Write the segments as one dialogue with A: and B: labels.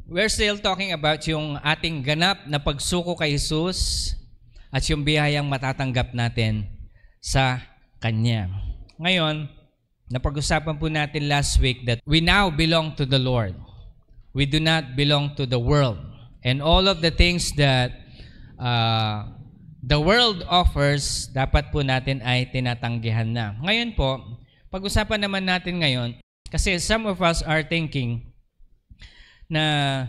A: We're still talking about yung ating ganap na pagsuko kay Jesus at yung biyayang matatanggap natin sa Kanya. Ngayon, napag-usapan po natin last week that we now belong to the Lord. We do not belong to the world. And all of the things that the world offers, dapat po natin ay tinatanggihan na. Ngayon po, pag-usapan naman natin ngayon, kasi some of us are thinking na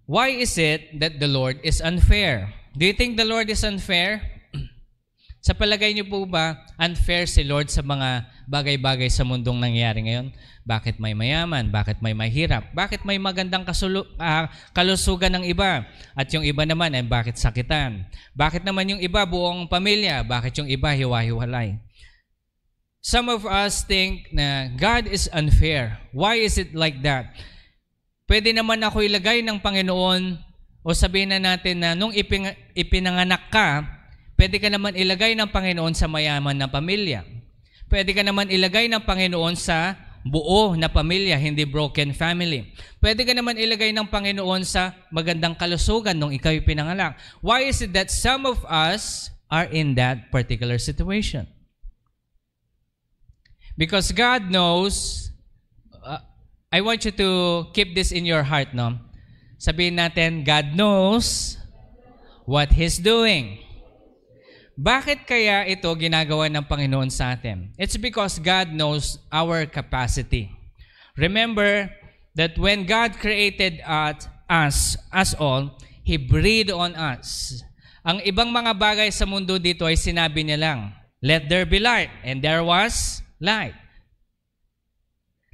A: why is it that the Lord is unfair? Do you think the Lord is unfair? Sa palagay niyo po ba, unfair si Lord sa mga bagay-bagay sa mundong nangyayari ngayon? Bakit may mayaman? Bakit may mahirap? Bakit may magandang kalusugan ng iba? At yung iba naman ay bakit sakitan? Bakit naman yung iba buong pamilya? Bakit yung iba hiwa-hiwalay? Some of us think na God is unfair. Why is it like that? Pwede naman ako ilagay ng Panginoon o sabihin na natin na nung ipinanganak ka, pwede ka naman ilagay ng Panginoon sa mayaman na pamilya. Pwede ka naman ilagay ng Panginoon sa buo na pamilya, hindi broken family. Pwede ka naman ilagay ng Panginoon sa magandang kalusugan nung ikaw ipinanganak. Why is it that some of us are in that particular situation? Because God knows, I want you to keep this in your heart, no? Sabihin natin, God knows what He's doing. Bakit kaya ito ginagawa ng Panginoon sa atin? It's because God knows our capacity. Remember that when God created us all, He breathed on us. Ang ibang mga bagay sa mundo dito ay sinabi niya lang, let there be light, and there was light.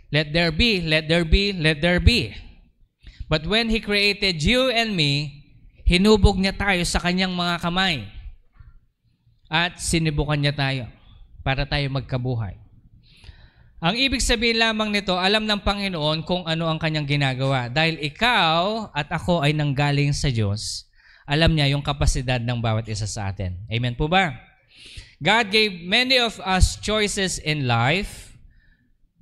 A: Let there be, let there be, let there be. But when He created you and me, hinubog niya tayo sa Kanyang mga kamay. At sinibukan niya tayo para tayo magkabuhay. Ang ibig sabihin lamang nito, alam ng Panginoon kung ano ang Kanyang ginagawa. Dahil ikaw at ako ay nanggaling sa Diyos, alam niya yung kapasidad ng bawat isa sa atin. Amen po ba? God gave many of us choices in life.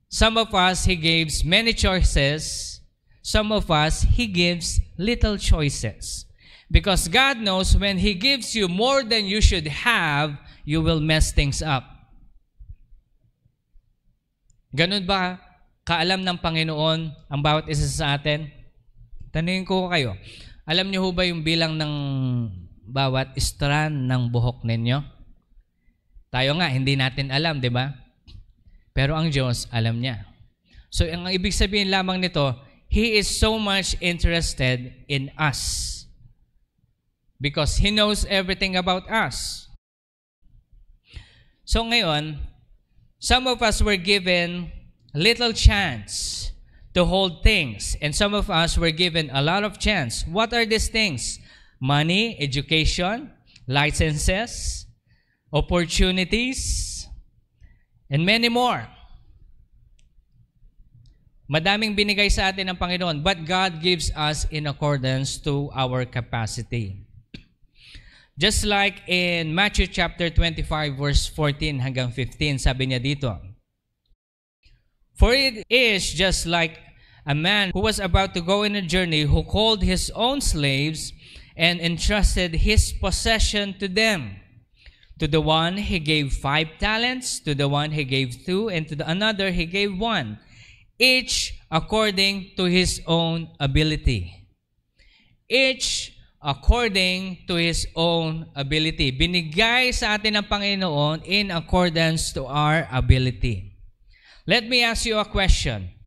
A: Some of us, He gives many choices. Some of us, He gives little choices. Because God knows when He gives you more than you should have, you will mess things up. Ganun ba kaalam ng Panginoon ang bawat isa sa atin? Tanungin ko kayo, alam niyo ho ba yung bilang ng bawat strand ng buhok ninyo? Tayo nga, hindi natin alam, di ba? Pero ang Diyos, alam niya. So, ang ibig sabihin lamang nito, He is so much interested in us. Because He knows everything about us. So ngayon, some of us were given little chance to hold things. And some of us were given a lot of chance. What are these things? Money, education, licenses, opportunities, and many more. Madaming binigay sa atin ng Panginoon, but God gives us in accordance to our capacity. Just like in Matthew chapter 25 verse 14 hanggang 15, sabi niya dito, for it is just like a man who was about to go in a journey who called his own slaves and entrusted his possession to them. To the one he gave 5 talents, to the one he gave 2, and to the another he gave 1, each according to his own ability. Each according to his own ability. Binigay sa atin ng Panginoon in accordance to our ability. Let me ask you a question.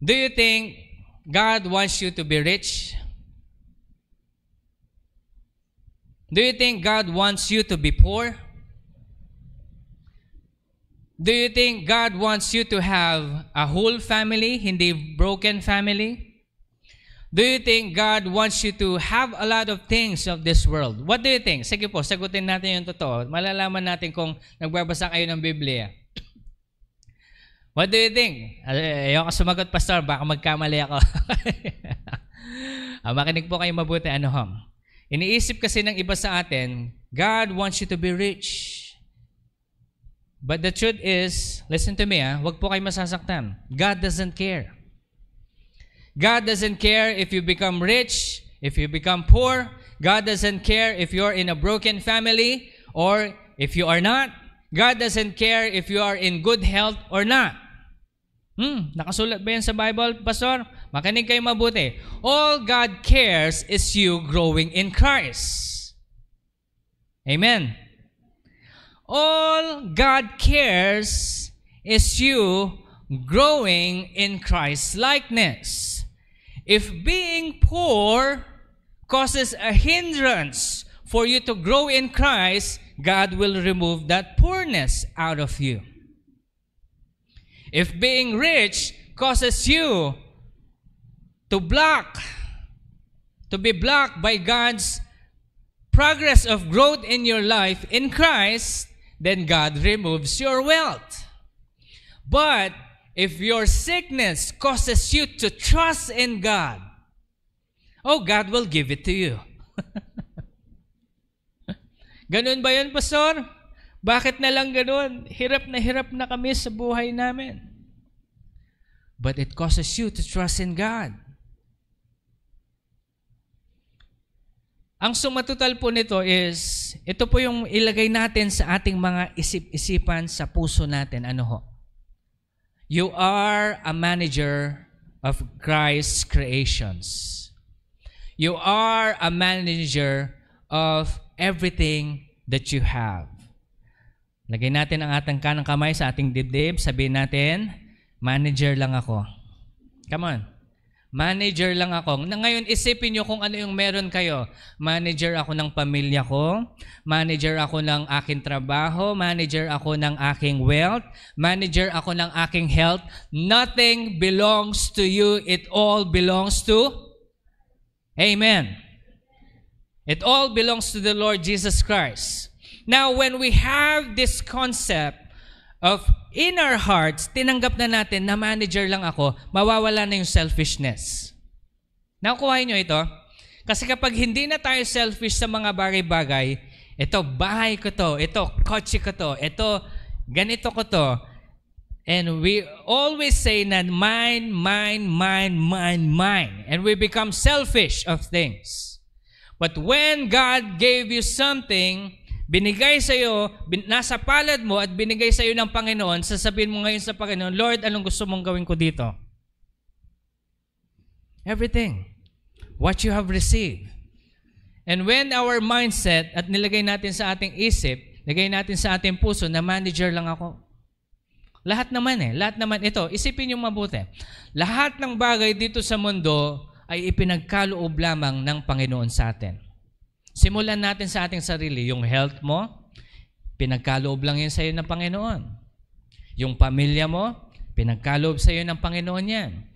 A: Do you think God wants you to be rich? Do you think God wants you to be poor? Do you think God wants you to have a whole family, hindi broken family? Do you think God wants you to have a lot of things of this world? What do you think? Sige po, sagutin natin yung totoo. Malalaman natin kung nagbabasa kayo ng Biblia. What do you think? Ayoko sumagot, Pastor. Baka magkamali ako. Makinig po kayo mabuti. Iniisip kasi ng iba sa atin, God wants you to be rich. But the truth is, listen to me, wag po kayo masasaktan. God doesn't care. God doesn't care if you become rich, if you become poor. God doesn't care if you're in a broken family or if you are not. God doesn't care if you are in good health or not. Nakasulat ba yan sa Bible, Pastor? Makinig kayo mabuti. All God cares is you growing in Christ. Amen. All God cares is you growing in Christ's likeness. If being poor causes a hindrance for you to grow in Christ, God will remove that poorness out of you. If being rich causes you to be blocked by God's progress of growth in your life in Christ, then God removes your wealth. But if your sickness causes you to trust in God, God will give it to you. Ganun ba yun, Pastor? Bakit na lang ganun? Hirap na kami sa buhay namin. But it causes you to trust in God. Ang sumatotal po nito is, ito po yung ilagay natin sa ating mga isip-isipan sa puso natin. Ano ho? You are a manager of Christ's creations. You are a manager of everything that you have. Lagay natin ang ating kanang kamay sa ating dibdib. Sabihin natin, manager lang ako. Come on. Manager lang ako. Ngayon, isipin nyo kung ano yung meron kayo. Manager ako ng pamilya ko. Manager ako ng aking trabaho. Manager ako ng aking wealth. Manager ako ng aking health. Nothing belongs to you. It all belongs to? Amen. It all belongs to the Lord Jesus Christ. Now, when we have this concept of in our hearts, tinanggap na natin na manager lang ako, mawawala na yung selfishness. Nakukuhain nyo ito? Kasi kapag hindi na tayo selfish sa mga bagay-bagay, ito, bahay ko to, ito, kotse ko to, ito, ganito ko to, and we always say na mine, mine, mine, mine, mine, and we become selfish of things. But when God gave you something, binigay sa iyo, nasa palad mo at binigay sa iyo ng Panginoon, sasabihin mo ngayon sa Panginoon, Lord, anong gusto mong gawin ko dito? Everything. What you have received. And when our mindset at nilagay natin sa ating isip, nilagay natin sa ating puso na manager lang ako. Lahat naman ito, isipin niyo mabuti. Lahat ng bagay dito sa mundo ay ipinagkaloob lamang ng Panginoon sa atin. Simulan natin sa ating sarili. Yung health mo, pinagkaloob lang yan sa iyo ng Panginoon. Yung pamilya mo, pinagkaloob sa iyo ng Panginoon yan.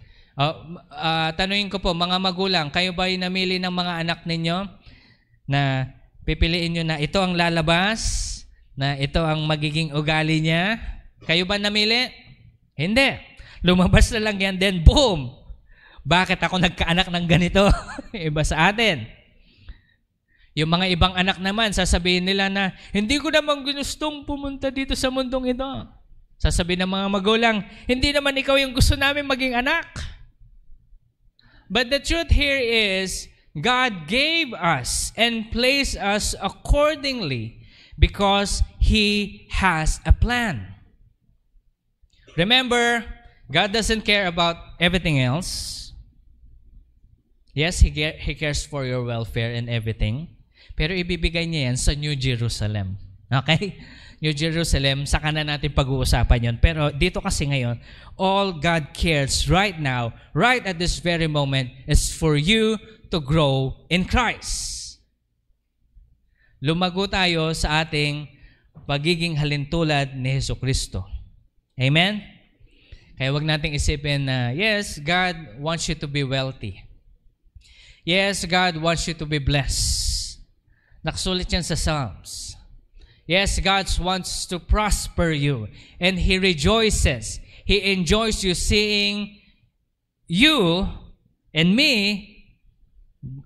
A: Tanungin ko po, mga magulang, kayo ba yung namili ng mga anak ninyo na pipiliin nyo na ito ang lalabas, na ito ang magiging ugali niya? Kayo ba namili? Hindi. Lumabas na lang yan, then boom! Bakit ako nagkaanak ng ganito? Iba sa atin. Yung mga ibang anak naman, sasabihin nila na, hindi ko naman gustong pumunta dito sa mundong ito. Sasabihin ng mga magulang, hindi naman ikaw yung gusto namin maging anak. But the truth here is, God gave us and placed us accordingly because He has a plan. Remember, God doesn't care about everything else. Yes, He cares for your welfare and everything. Pero ibibigay niya yan sa New Jerusalem. Okay? New Jerusalem, saka na natin pag-uusapan yon. Pero dito kasi ngayon, all God cares right now, right at this very moment, is for you to grow in Christ. Lumago tayo sa ating pagiging halintulad ni Jesucristo. Amen? Kaya wag nating isipin na, yes, God wants you to be wealthy. Yes, God wants you to be blessed. Nakasulit yan sa Psalms. Yes, God wants to prosper you. And He rejoices. He enjoys you seeing you and me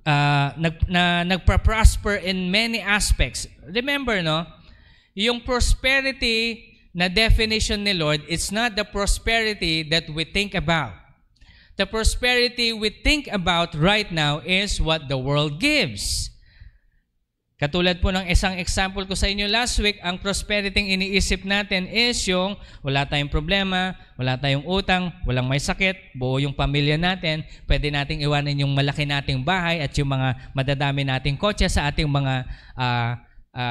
A: nagpa-prosper in many aspects. Remember, no? Yung prosperity na definition ni Lord, it's not the prosperity that we think about. The prosperity we think about right now is what the world gives. Katulad po ng isang example ko sa inyo last week, ang prosperity iniisip natin is yung wala tayong problema, wala tayong utang, walang may sakit, buo yung pamilya natin, pwede nating iwanan yung malaki nating bahay at yung mga madadami nating kotse sa ating mga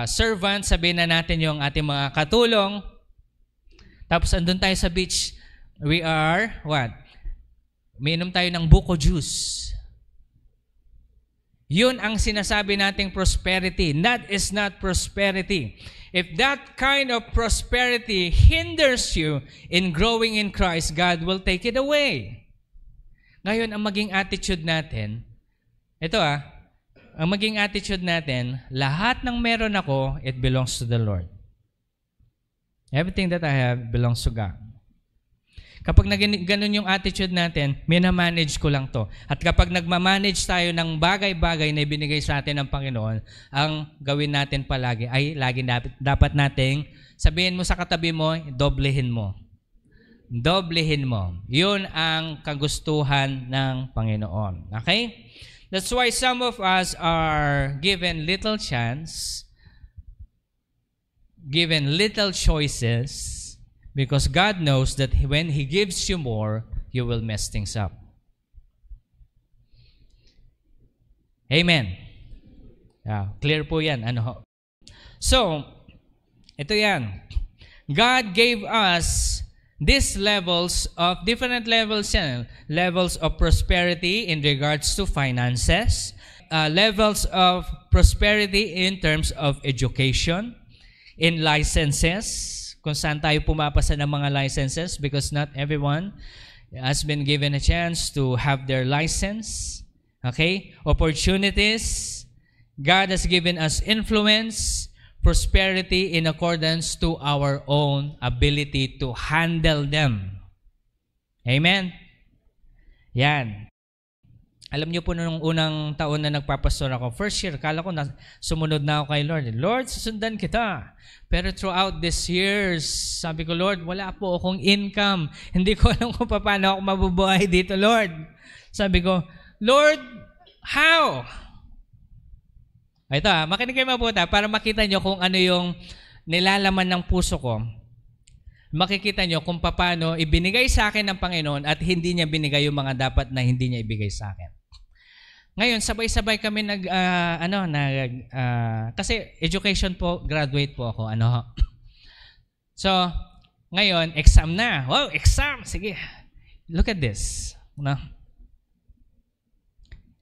A: servants, sabihin na natin yung ating mga katulong. Tapos andun tayo sa beach, we are, what? Miinom tayo ng buko juice. Yun ang sinasabi nating prosperity. That is not prosperity. If that kind of prosperity hinders you in growing in Christ, God will take it away. Ngayon, ang maging attitude natin, ang maging attitude natin, lahat ng meron ako, it belongs to the Lord. Everything that I have belongs to God. Kapag ganun yung attitude natin, minamanage ko lang to. At kapag nagmamanage tayo ng bagay-bagay na ibinigay sa atin ng Panginoon, ang gawin natin palagi ay lagi dapat nating sabihin mo sa katabi mo, doblehin mo. Doblehin mo. Yun ang kagustuhan ng Panginoon. Okay? That's why some of us are given little chance, given little choices, because God knows that when He gives you more, you will mess things up. Amen. Clear po yan. So, ito yan. God gave us these different levels of prosperity in regards to finances, levels of prosperity in terms of education, in licenses, kung saan tayo pumapasa ng mga licenses, because not everyone has been given a chance to have their license. Okay? Opportunities. God has given us influence, prosperity in accordance to our own ability to handle them. Amen? Yan. Alam niyo po nung unang taon na nagpapastor ako, first year, kala ko sumunod na ako kay Lord. Lord, susundan kita. Pero throughout these years, sabi ko, Lord, wala po akong income. Hindi ko alam kung paano ako mabubuhay dito, Lord. Sabi ko, Lord, how? Ito makinig kayo mabuti para makita nyo kung ano yung nilalaman ng puso ko. Makikita nyo kung paano ibinigay sa akin ng Panginoon at hindi niya binigay yung mga dapat na hindi niya ibigay sa akin. Ngayon, sabay-sabay kami kasi education po, graduate po ako. So, ngayon, exam na. Wow, exam! Sige. Look at this.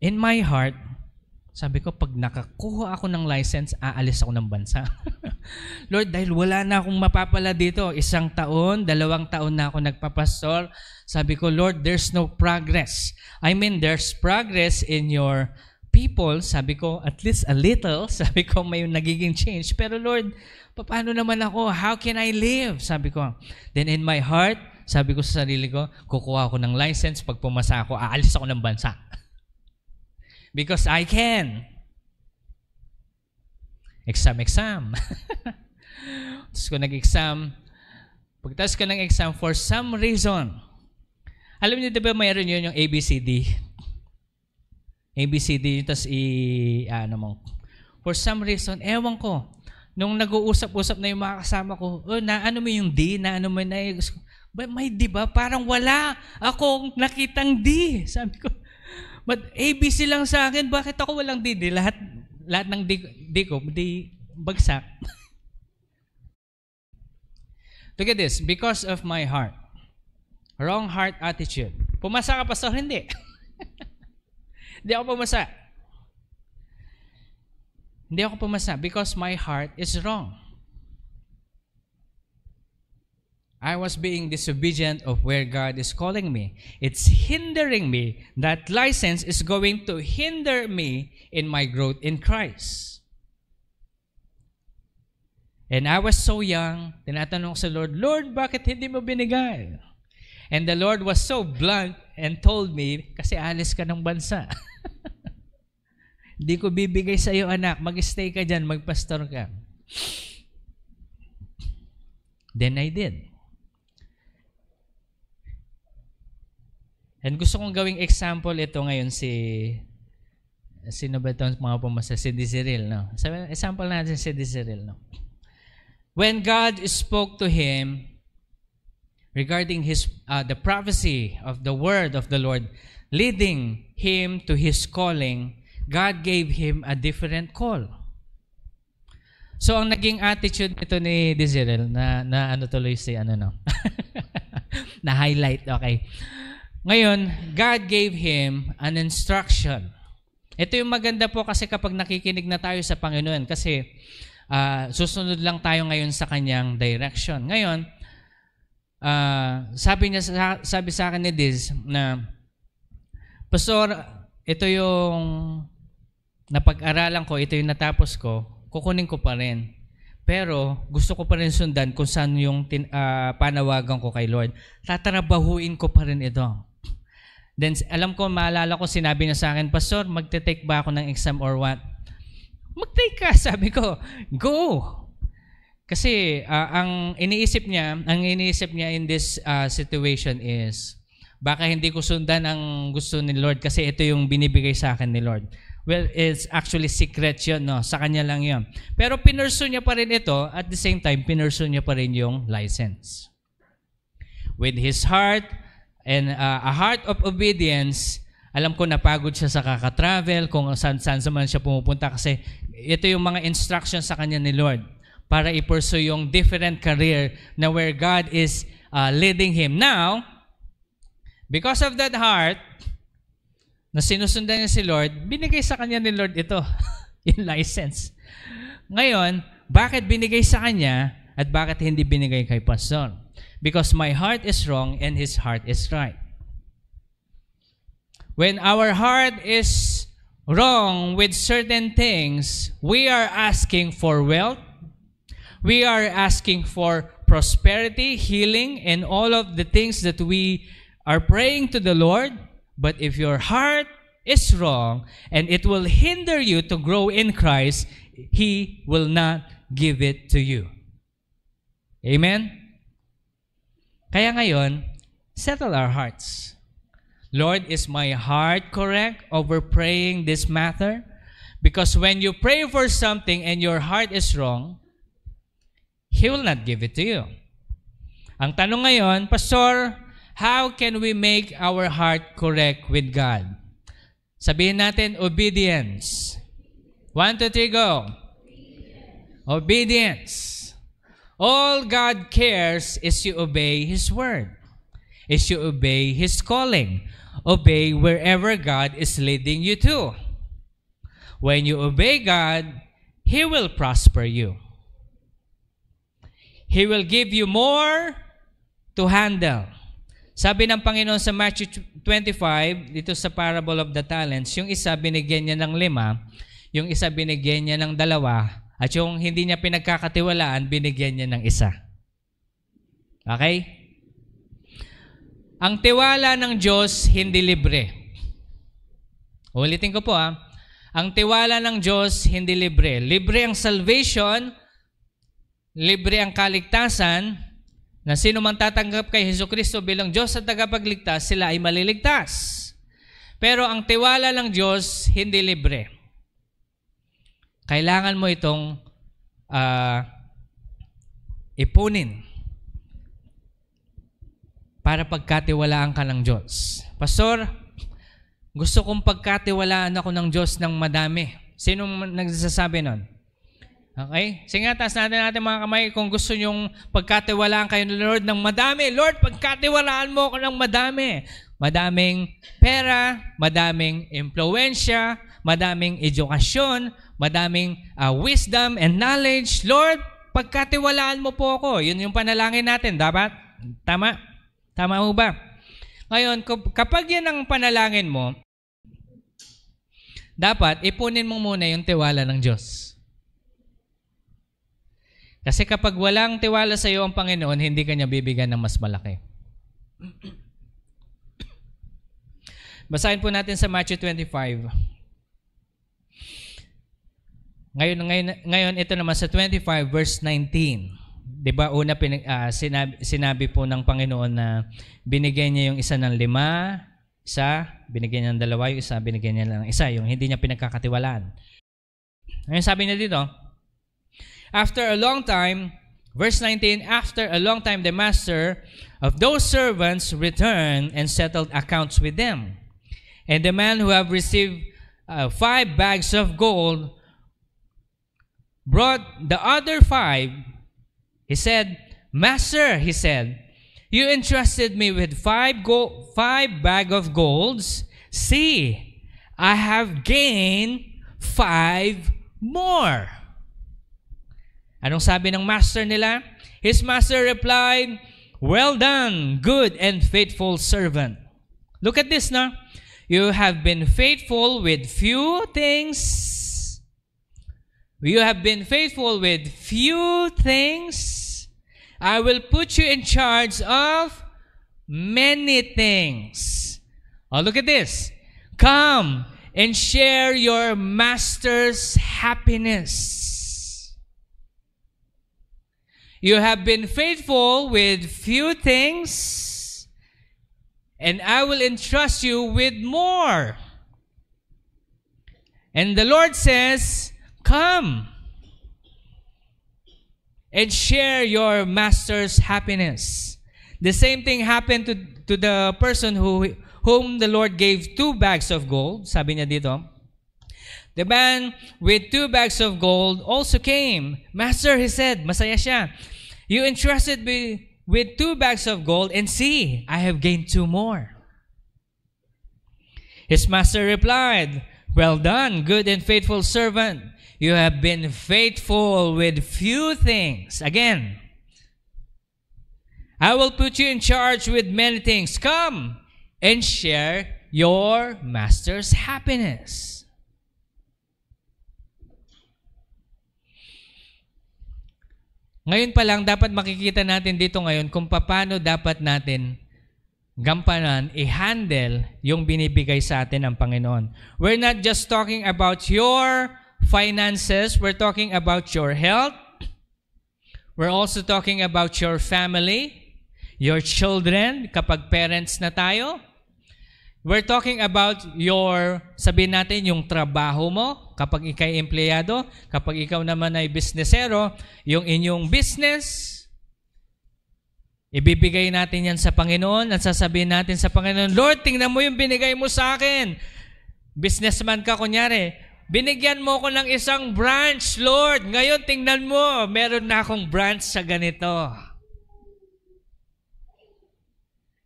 A: In my heart, sabi ko, pag nakakuha ako ng license, aalis ako ng bansa. Lord, dahil wala na akong mapapala dito. 1 taon, 2 taon na ako nagpapastor. Sabi ko, Lord, there's no progress. I mean, there's progress in your people. Sabi ko, at least a little. Sabi ko, may nagiging change. Pero Lord, paano naman ako? How can I live? Sabi ko. Then in my heart, sabi ko sa sarili ko, kukuha ako ng license. Pag pumasa ako, aalis ako ng bansa. Because I can. Exam. Tapos ko nag-exam. Pagtas ko ng exam, for some reason, alam niyo diba mayroon yun yung ABCD? ABCD, tapos for some reason, ewan ko, nung nag-uusap-usap na yung mga kasama ko, naano mo yung D, naano mo na yung, may D ba? Parang wala akong nakitang D. Sabi ko, but ABC lang sa akin, bakit ako walang D? Lahat ng D ko, di bagsak. Look at this, because of my heart. Wrong heart attitude. Pumasa ka, pastor? Hindi. Hindi ako pumasa. Hindi ako pumasa because my heart is wrong. I was being disobedient of where God is calling me. It's hindering me. That license is going to hinder me in my growth in Christ. And I was so young, tinatanong sa Lord, Lord, bakit hindi mo binigay? And the Lord was so blunt and told me, kasi alis ka ng bansa. Hindi ko bibigay sa iyo, anak. Mag-stay ka dyan, magpastor ka. Then I did. And gusto kong gawing example ito ngayon sino ba itong mga pumasa? Si Desiril, no? Example natin si Desiril, no? When God spoke to him regarding the prophecy of the word of the Lord, leading him to his calling, God gave him a different call. So, ang naging attitude nito ni Desiril, na ano tuloy si ano, no? Na highlight, okay. Ngayon, God gave him an instruction. Ito yung maganda po kasi kapag nakikinig na tayo sa Panginoon, kasi susunod lang tayo ngayon sa kanyang direction. Ngayon, sabi sa akin ni Diz na, Pastor, ito yung napag-aralan ko, ito yung natapos ko, kukunin ko pa rin. Pero gusto ko pa rin sundan kung saan yung panawagan ko kay Lord. Tatrabahuin ko pa rin ito. Then alam ko, maalala ko, sinabi niya sa akin, Pastor, magte-take ba ako ng exam or what? Mag-take ka, sabi ko. Go! Kasi ang iniisip niya in this situation is, baka hindi ko sundan ang gusto ni Lord kasi ito yung binibigay sa akin ni Lord. Well, it's actually secret yun, no? Sa kanya lang yun. Pero pinursu niya pa rin ito, at the same time, pinursu niya pa rin yung license. With his heart and a heart of obedience, alam ko napagod siya sa kaka-travel, kung saan man siya pumupunta kasi ito yung mga instructions sa kanya ni Lord para i-pursue yung different career na where God is leading him. Now, because of that heart, na sinusundan niya si Lord, binigay sa kanya ni Lord ito, yung license. Ngayon, bakit binigay sa kanya at bakit hindi binigay kay Pastor? Because my heart is wrong and his heart is right. When our heart is wrong with certain things, we are asking for wealth, we are asking for prosperity, healing, and all of the things that we are praying to the Lord. But if your heart is wrong and it will hinder you to grow in Christ, He will not give it to you. Amen? Kaya ngayon, settle our hearts. Lord, is my heart correct over praying this matter? Because when you pray for something and your heart is wrong, He will not give it to you. Ang tanong ngayon, Pastor, how can we make our heart correct with God? Sabihin natin, obedience. 1, 2, 3, go. Obedience. All God cares is you obey His word. Is you obey His calling. Obey wherever God is leading you to. When you obey God, He will prosper you. He will give you more to handle. Sabi ng Panginoon sa Matthew 25, dito sa parable of the talents, yung isa binigyan niya ng 5, yung isa binigyan niya ng 2, at yung hindi niya pinagkakatiwalaan, binigyan niya ng 1. Okay? Ang tiwala ng Diyos, hindi libre. Ulitin ko po Ang tiwala ng Diyos, hindi libre. Libre ang salvation, libre ang kaligtasan, na sino man tatanggap kay Jesucristo bilang Diyos at tagapagligtas, sila ay maliligtas. Pero ang tiwala ng Diyos, hindi libre. Kailangan mo itong ipunin para pagkatiwalaan ka ng Diyos. Pastor, gusto kong pagkatiwalaan ako ng Diyos ng madami. Sino nagsasabi nun? Okay? Sige nga, taas natin mga kamay kung gusto nyong pagkatiwalaan kayo ng Lord ng madami. Lord, pagkatiwalaan mo ako ng madami. Madaming pera, madaming impluensya, madaming edukasyon, madaming wisdom and knowledge. Lord, pagkatiwalaan mo po ako. Yun yung panalangin natin. Dapat? Tama? Tama mo ba? Ngayon, kapag yan ang panalangin mo, dapat ipunin mo muna yung tiwala ng Diyos. Kasi kapag walang tiwala sa iyo ang Panginoon, hindi ka niya bibigyan ng mas malaki. Basahin po natin sa Matthew 25. Ngayon ito naman sa 25 verse 19. 'Di ba una sinabi po ng Panginoon na binigay niya yung isa ng 5, Isa, binigyan niya ng dalawa, yung isa, binigyan niya lang isa, yung hindi niya pinagkakatiwalaan. Ngayon sabi niya dito, after a long time, verse 19, after a long time, the master of those servants returned and settled accounts with them. And the man who have received 5 bags of gold brought the other 5. He said, Master, he said, you entrusted me with 5 bag of golds. See, I have gained 5 more. Anong sabi ng master nila? His master replied, well done, good and faithful servant. Look at this now. You have been faithful with few things. You have been faithful with few things. I will put you in charge of many things. Oh, look at this. Come and share your master's happiness. You have been faithful with few things, and I will entrust you with more. And the Lord says, come and share your master's happiness. The same thing happened to the person whom the Lord gave 2 bags of gold. Sabi niya dito, the man with 2 bags of gold also came. Master, he said, masaya siya. You entrusted me with 2 bags of gold, and see, I have gained 2 more. His master replied, well done, good and faithful servant. You have been faithful with few things. Again, I will put you in charge with many things. Come and share your master's happiness. Ngayon pa lang, dapat makikita natin dito ngayon kung paano dapat natin gampanan, i-handle yung binibigay sa atin ng Panginoon. We're not just talking about your finances, we're talking about your health. We're also talking about your family, your children, kapag parents na tayo. We're talking about your, sabihin natin, yung trabaho mo, kapag ikay empleyado, kapag ikaw naman ay businessero, yung inyong business, ibibigay natin yan sa Panginoon at sasabihin natin sa Panginoon, Lord, tingnan mo yung binigay mo sa akin. Businessman ka, kunyari, binigyan mo ko ng isang branch, Lord. Ngayon, tingnan mo, meron na akong branch sa ganito.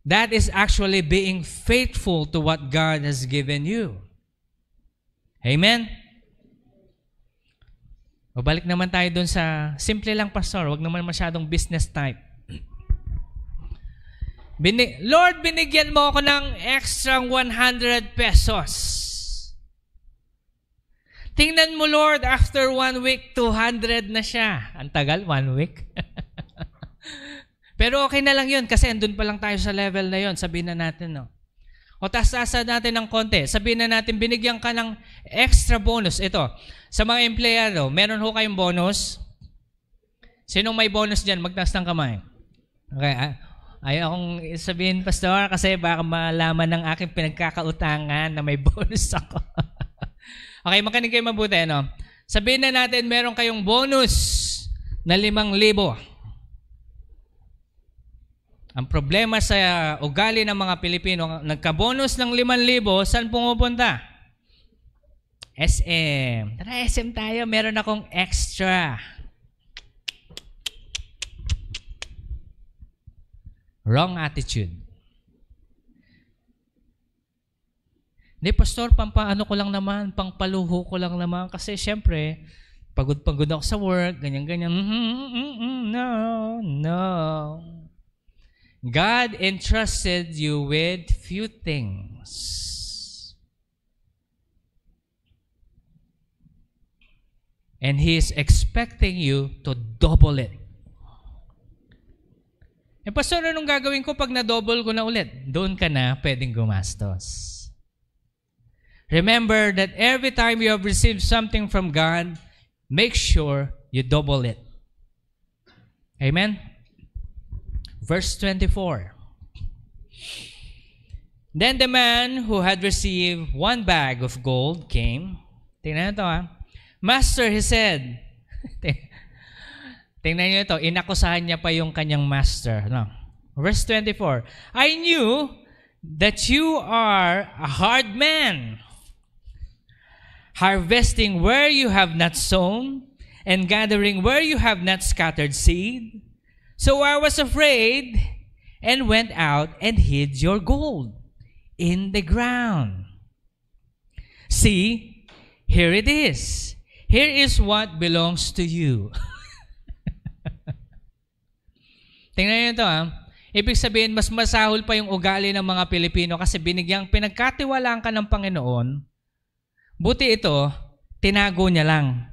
A: That is actually being faithful to what God has given you. Amen? O balik naman tayo dun sa, simple lang, pastor, wag naman masyadong business type. Lord, binigyan mo ako ng extra 100 pesos. Tingnan mo, Lord, after 1 week, 200 na siya. Ang tagal, 1 week. Pero okay na lang yun kasi andun pa lang tayo sa level na yun. Sabihin na natin, no? O tas-tasa natin ng konti. Sabihin na natin, binigyan ka ng extra bonus. Ito, sa mga empleyado, meron ho kayong bonus? Sinong may bonus dyan? Magtaas ng kamay. Okay, ayaw akong sabihin, pastor, kasi baka malaman ng aking pinagkakautangan na may bonus ako. Okay, makinig kayo mabuti, no? Sabihin na natin, meron kayong bonus na 5,000. Ang problema sa ugali ng mga Pilipino, nagka-bonus ng 5,000, saan pumupunta? SM. Tara, SM tayo, meron akong extra. Wrong attitude. Hindi, pastor, pampaano ko lang naman, pangpaluho ko lang naman. Kasi syempre, pagod-pagod ako sa work, ganyan-ganyan. No. God entrusted you with few things. And He is expecting you to double it. Eh, pastor, anong gagawin ko pag na-double ko na ulit? Doon ka na pwedeng gumastos. Remember that every time you have received something from God, make sure you double it. Amen? Verse 24. Then the man who had received 1 bag of gold came. Tingnan ito Master, he said. Tingnan niyo ito. Inakusahan niya pa yung kanyang master. No? Verse 24. I knew that you are a hard man, harvesting where you have not sown, and gathering where you have not scattered seed. So I was afraid and went out and hid your gold in the ground. See, here it is. Here is what belongs to you. Tingnan niyo ito Ibig sabihin, mas masahol pa yung ugali ng mga Pilipino kasi pinagkatiwalaan ka ng Panginoon. Buti ito, tinago niya lang.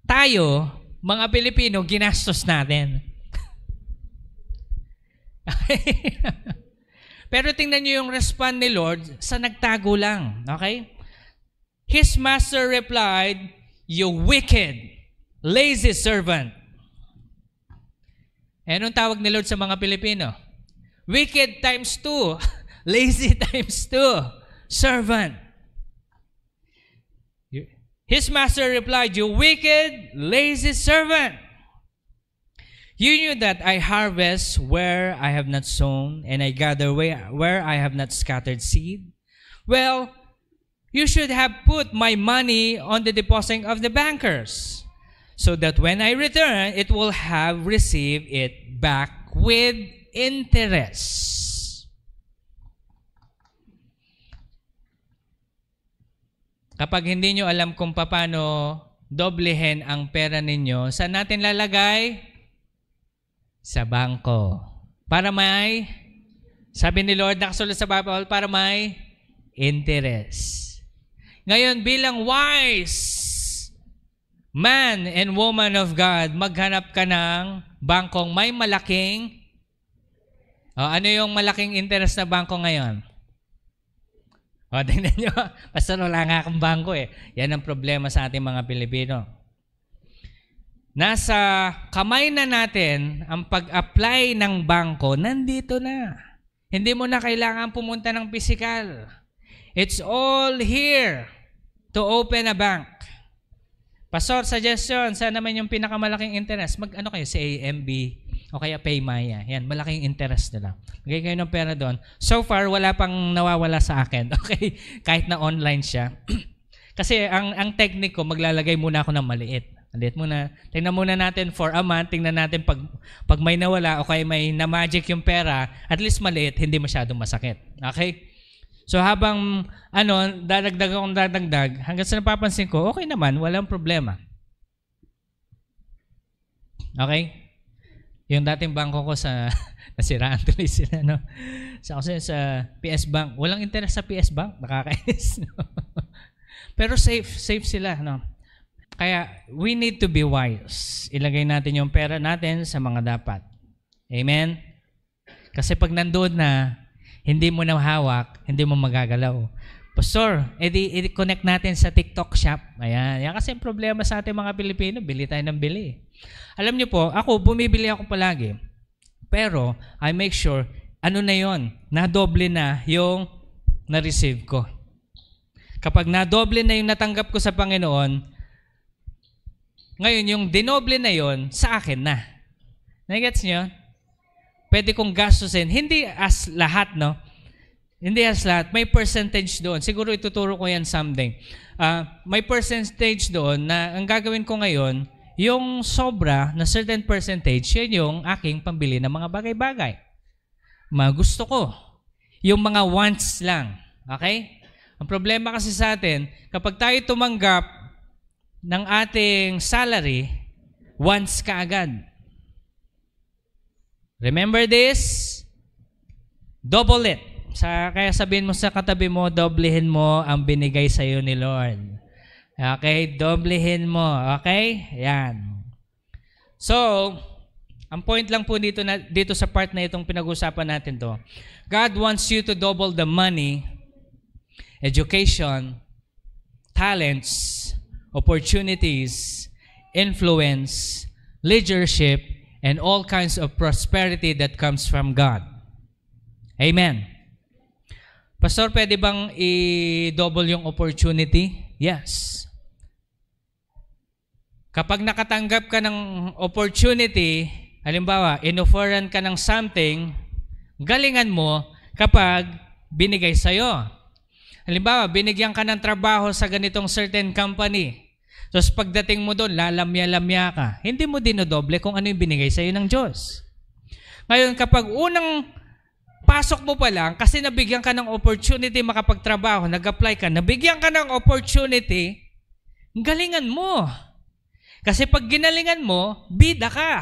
A: Tayo, mga Pilipino, ginastos natin. Pero tingnan niyo yung respond ni Lord sa nagtago lang. Okay? His master replied, "You wicked, lazy servant." Anong tawag ni Lord sa mga Pilipino? Wicked times 2, lazy times 2, servant. His master replied, "You wicked, lazy servant. You knew that I harvest where I have not sown, and I gather where I have not scattered seed. Well, you should have put my money on the deposit of the bankers, so that when I return, it will have received it back with interest." Kapag hindi nyo alam kung paano doblehin ang pera ninyo, saan natin lalagay? Sa bangko. Para may, sabi ni Lord, nakasulat sa Bible, para may interest. Ngayon, bilang wise man and woman of God, maghanap ka ng bangkong may malaking, ano yung malaking interest na bangko ngayon? Tingnan nyo, basta wala nga akong bangko Yan ang problema sa ating mga Pilipino. Nasa kamay na natin ang pag-apply ng bangko, nandito na. Hindi mo na kailangan pumunta ng physical. It's all here to open a bank. Pastor, suggestion, saan naman yung pinakamalaking interest? Mag-ano kayo, sa AMB o kaya Paymaya. Yan, malaking interest nila. Lagay kayo ng pera doon. So far, wala pang nawawala sa akin. Okay? Kahit na online siya. Kasi ang technique ko, maglalagay muna ako ng maliit. Maliit muna. Tingnan muna natin for a month. Tingnan natin pag may nawala o kaya may na-magic yung pera, at least maliit, hindi masyadong masakit. Okay? So habang dadagdag, hanggang sa napapansin ko, okay naman, walang problema. Okay? Yung dating bangko ko sa nasiraan tuloy sila, no? Sa PS Bank, walang interest sa PS Bank, nakakainis, no? Pero safe sila, no? Kaya we need to be wise. Ilagay natin yung pera natin sa mga dapat. Amen? Kasi pag nandoon na, hindi mo na hawak, hindi mo magagalaw. Pastor, i-connect natin sa TikTok shop. Ayan. Yan kasi ang problema sa ating mga Pilipino, bili tayo ng bili. Alam niyo po, bumibili ako palagi. Pero, I make sure, na yon, nadoble na yung na-receive ko. Kapag nadoble na yung natanggap ko sa Panginoon, ngayon yung dinoble na yon, sa akin na. Nagets niyo? Pwede kong gastusin. Hindi as lahat, no? Hindi as lahat. May percentage doon. Siguro ituturo ko yan someday. May percentage doon na ang gagawin ko ngayon, yung sobra na certain percentage, yun yung aking pambili ng mga bagay-bagay. Mga gusto ko. Yung mga wants lang. Okay? Ang problema kasi sa atin, kapag tayo tumanggap ng ating salary, wants ka agad. Remember this? Double it. Kaya sabihin mo sa katabi mo, doblehin mo ang binigay sa iyo ni Lord. Okay? Doblehin mo. Okay? Yan. So, ang point lang po dito sa part na itong pinag-usapan natin to. God wants you to double the money, education, talents, opportunities, influence, leadership, and all kinds of prosperity that comes from God. Amen. Pastor, pwede bang i-double yung opportunity? Yes. Kapag nakatanggap ka ng opportunity, halimbawa, in-offeran ka ng something, galingan mo kapag binigay sa'yo. Halimbawa, binigyan ka ng trabaho sa ganitong certain company. Tapos pagdating mo doon, lalamya-lamya ka. Hindi mo dinodoble kung ano yung binigay sa'yo ng Diyos. Ngayon, kapag unang pasok mo pa lang, kasi nabigyan ka ng opportunity makapagtrabaho, nag-apply ka, nabigyan ka ng opportunity, galingan mo. Kasi pag ginalingan mo, bida ka.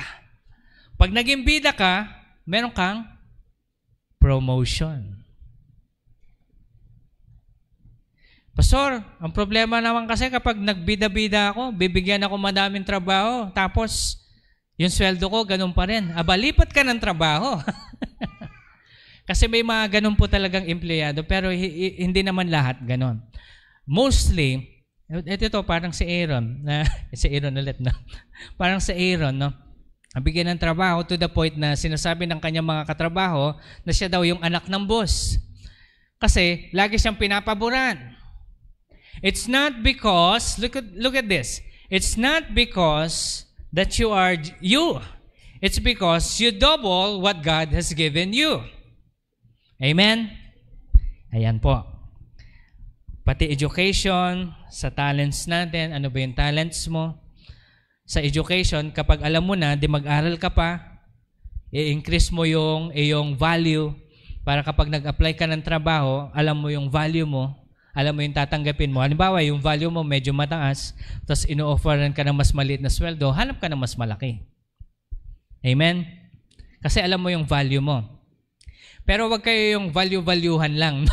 A: Pag naging bida ka, meron kang promotion. Pastor, ang problema naman kasi kapag nagbida-bida ako, bibigyan ako madaming trabaho, tapos yung sweldo ko, ganun pa rin. Aba, lipat ka ng trabaho. Kasi may mga ganun po talagang empleyado, pero hindi naman lahat ganun. Mostly, ito parang si Aaron, si Aaron ulit, no? Parang si Aaron, no? Bigyan ng trabaho to the point na sinasabi ng kanyang mga katrabaho na siya daw yung anak ng boss. Kasi lagi siyang pinapaboran. It's not because, look at this. It's not because that you are you. It's because you double what God has given you. Amen? Ayan po. Pati education, sa talents natin, ano ba yung talents mo? Sa education, kapag alam mo na, di mag-aral ka pa, i-increase mo yung iyong value para kapag nag-apply ka ng trabaho, alam mo yung value mo, alam mo yung tatanggapin mo. Halimbawa, yung value mo medyo mataas, tapos ino-offeran ka ng mas maliit na sweldo, hanap ka ng mas malaki. Amen? Kasi alam mo yung value mo. Pero wag kayo yung value-valuehan lang.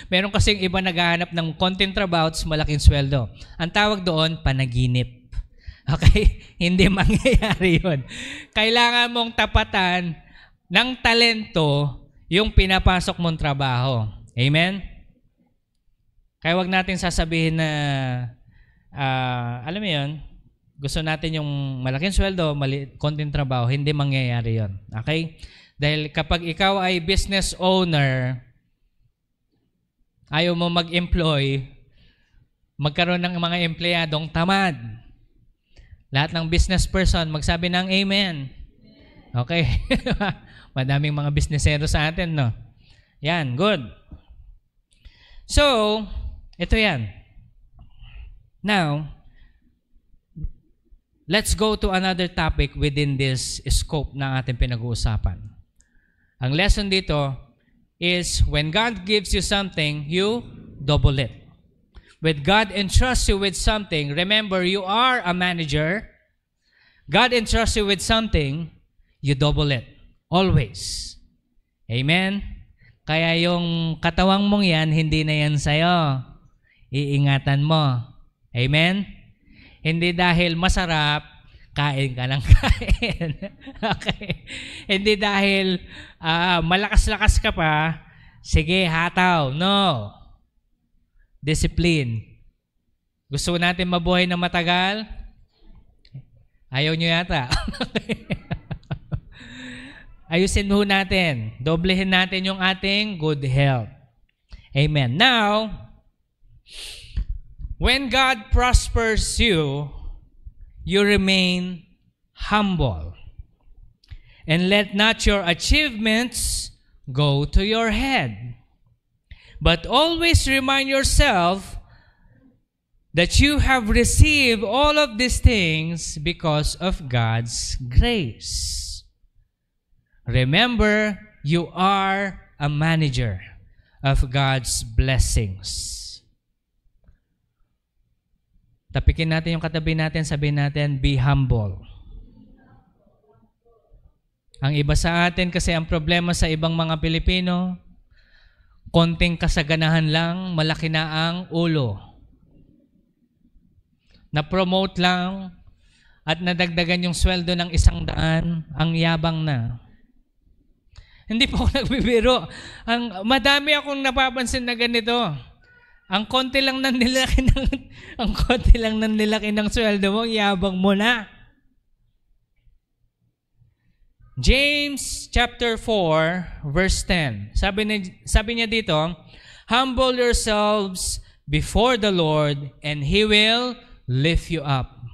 A: Meron kasing iba naghahanap ng konting trabaho at malaking sweldo. Ang tawag doon, panaginip. Okay? Hindi mangyayari yun. Kailangan mong tapatan ng talento yung pinapasok mong trabaho. Amen? Kaya wag natin sasabihin na, alam mo yun, gusto natin yung malaking sweldo, konting trabaho. Hindi mangyayari yun. Okay? Dahil kapag ikaw ay business owner, ayaw mo mag-employ, magkaroon ng mga empleyadong tamad. Lahat ng business person, magsabi ng amen. Okay? Madaming mga businessero sa atin, no? Yan, good. So, ito yan. Now, let's go to another topic within this scope na ating pinag-uusapan. Ang lesson dito is when God gives you something, you double it. When God entrusts you with something, remember, you are a manager. God entrusts you with something, you double it. Always. Amen? Kaya yung katawang mong yan, hindi na yan sa'yo. Iingatan mo. Amen? Hindi dahil masarap, kain ka ng kain. Okay? Hindi dahil malakas-lakas ka pa, sige, hataw. No. Discipline. Gusto natin mabuhay na matagal? Ayaw nyo yata. Ayusin mo natin. Doblehin natin yung ating good health. Amen. Now, when God prospers you, you remain humble. And let not your achievements go to your head. But always remind yourself that you have received all of these things because of God's grace. Remember, you are a manager of God's blessings. Tapikin natin yung katabi natin, sabihin natin, be humble. Ang iba sa atin kasi ang problema sa ibang mga Pilipino, konting kasaganahan lang, malaki na ang ulo. Na-promote lang at nadagdagan yung sweldo ng 100, ang yabang na. Hindi po ako nagbibiro. Madami akong napapansin na ganito. Ang konti lang ng nilaki ng sweldo mo, yabang mo na. James chapter 4, verse 10. Sabi niya dito, humble yourselves before the Lord, and He will lift you up.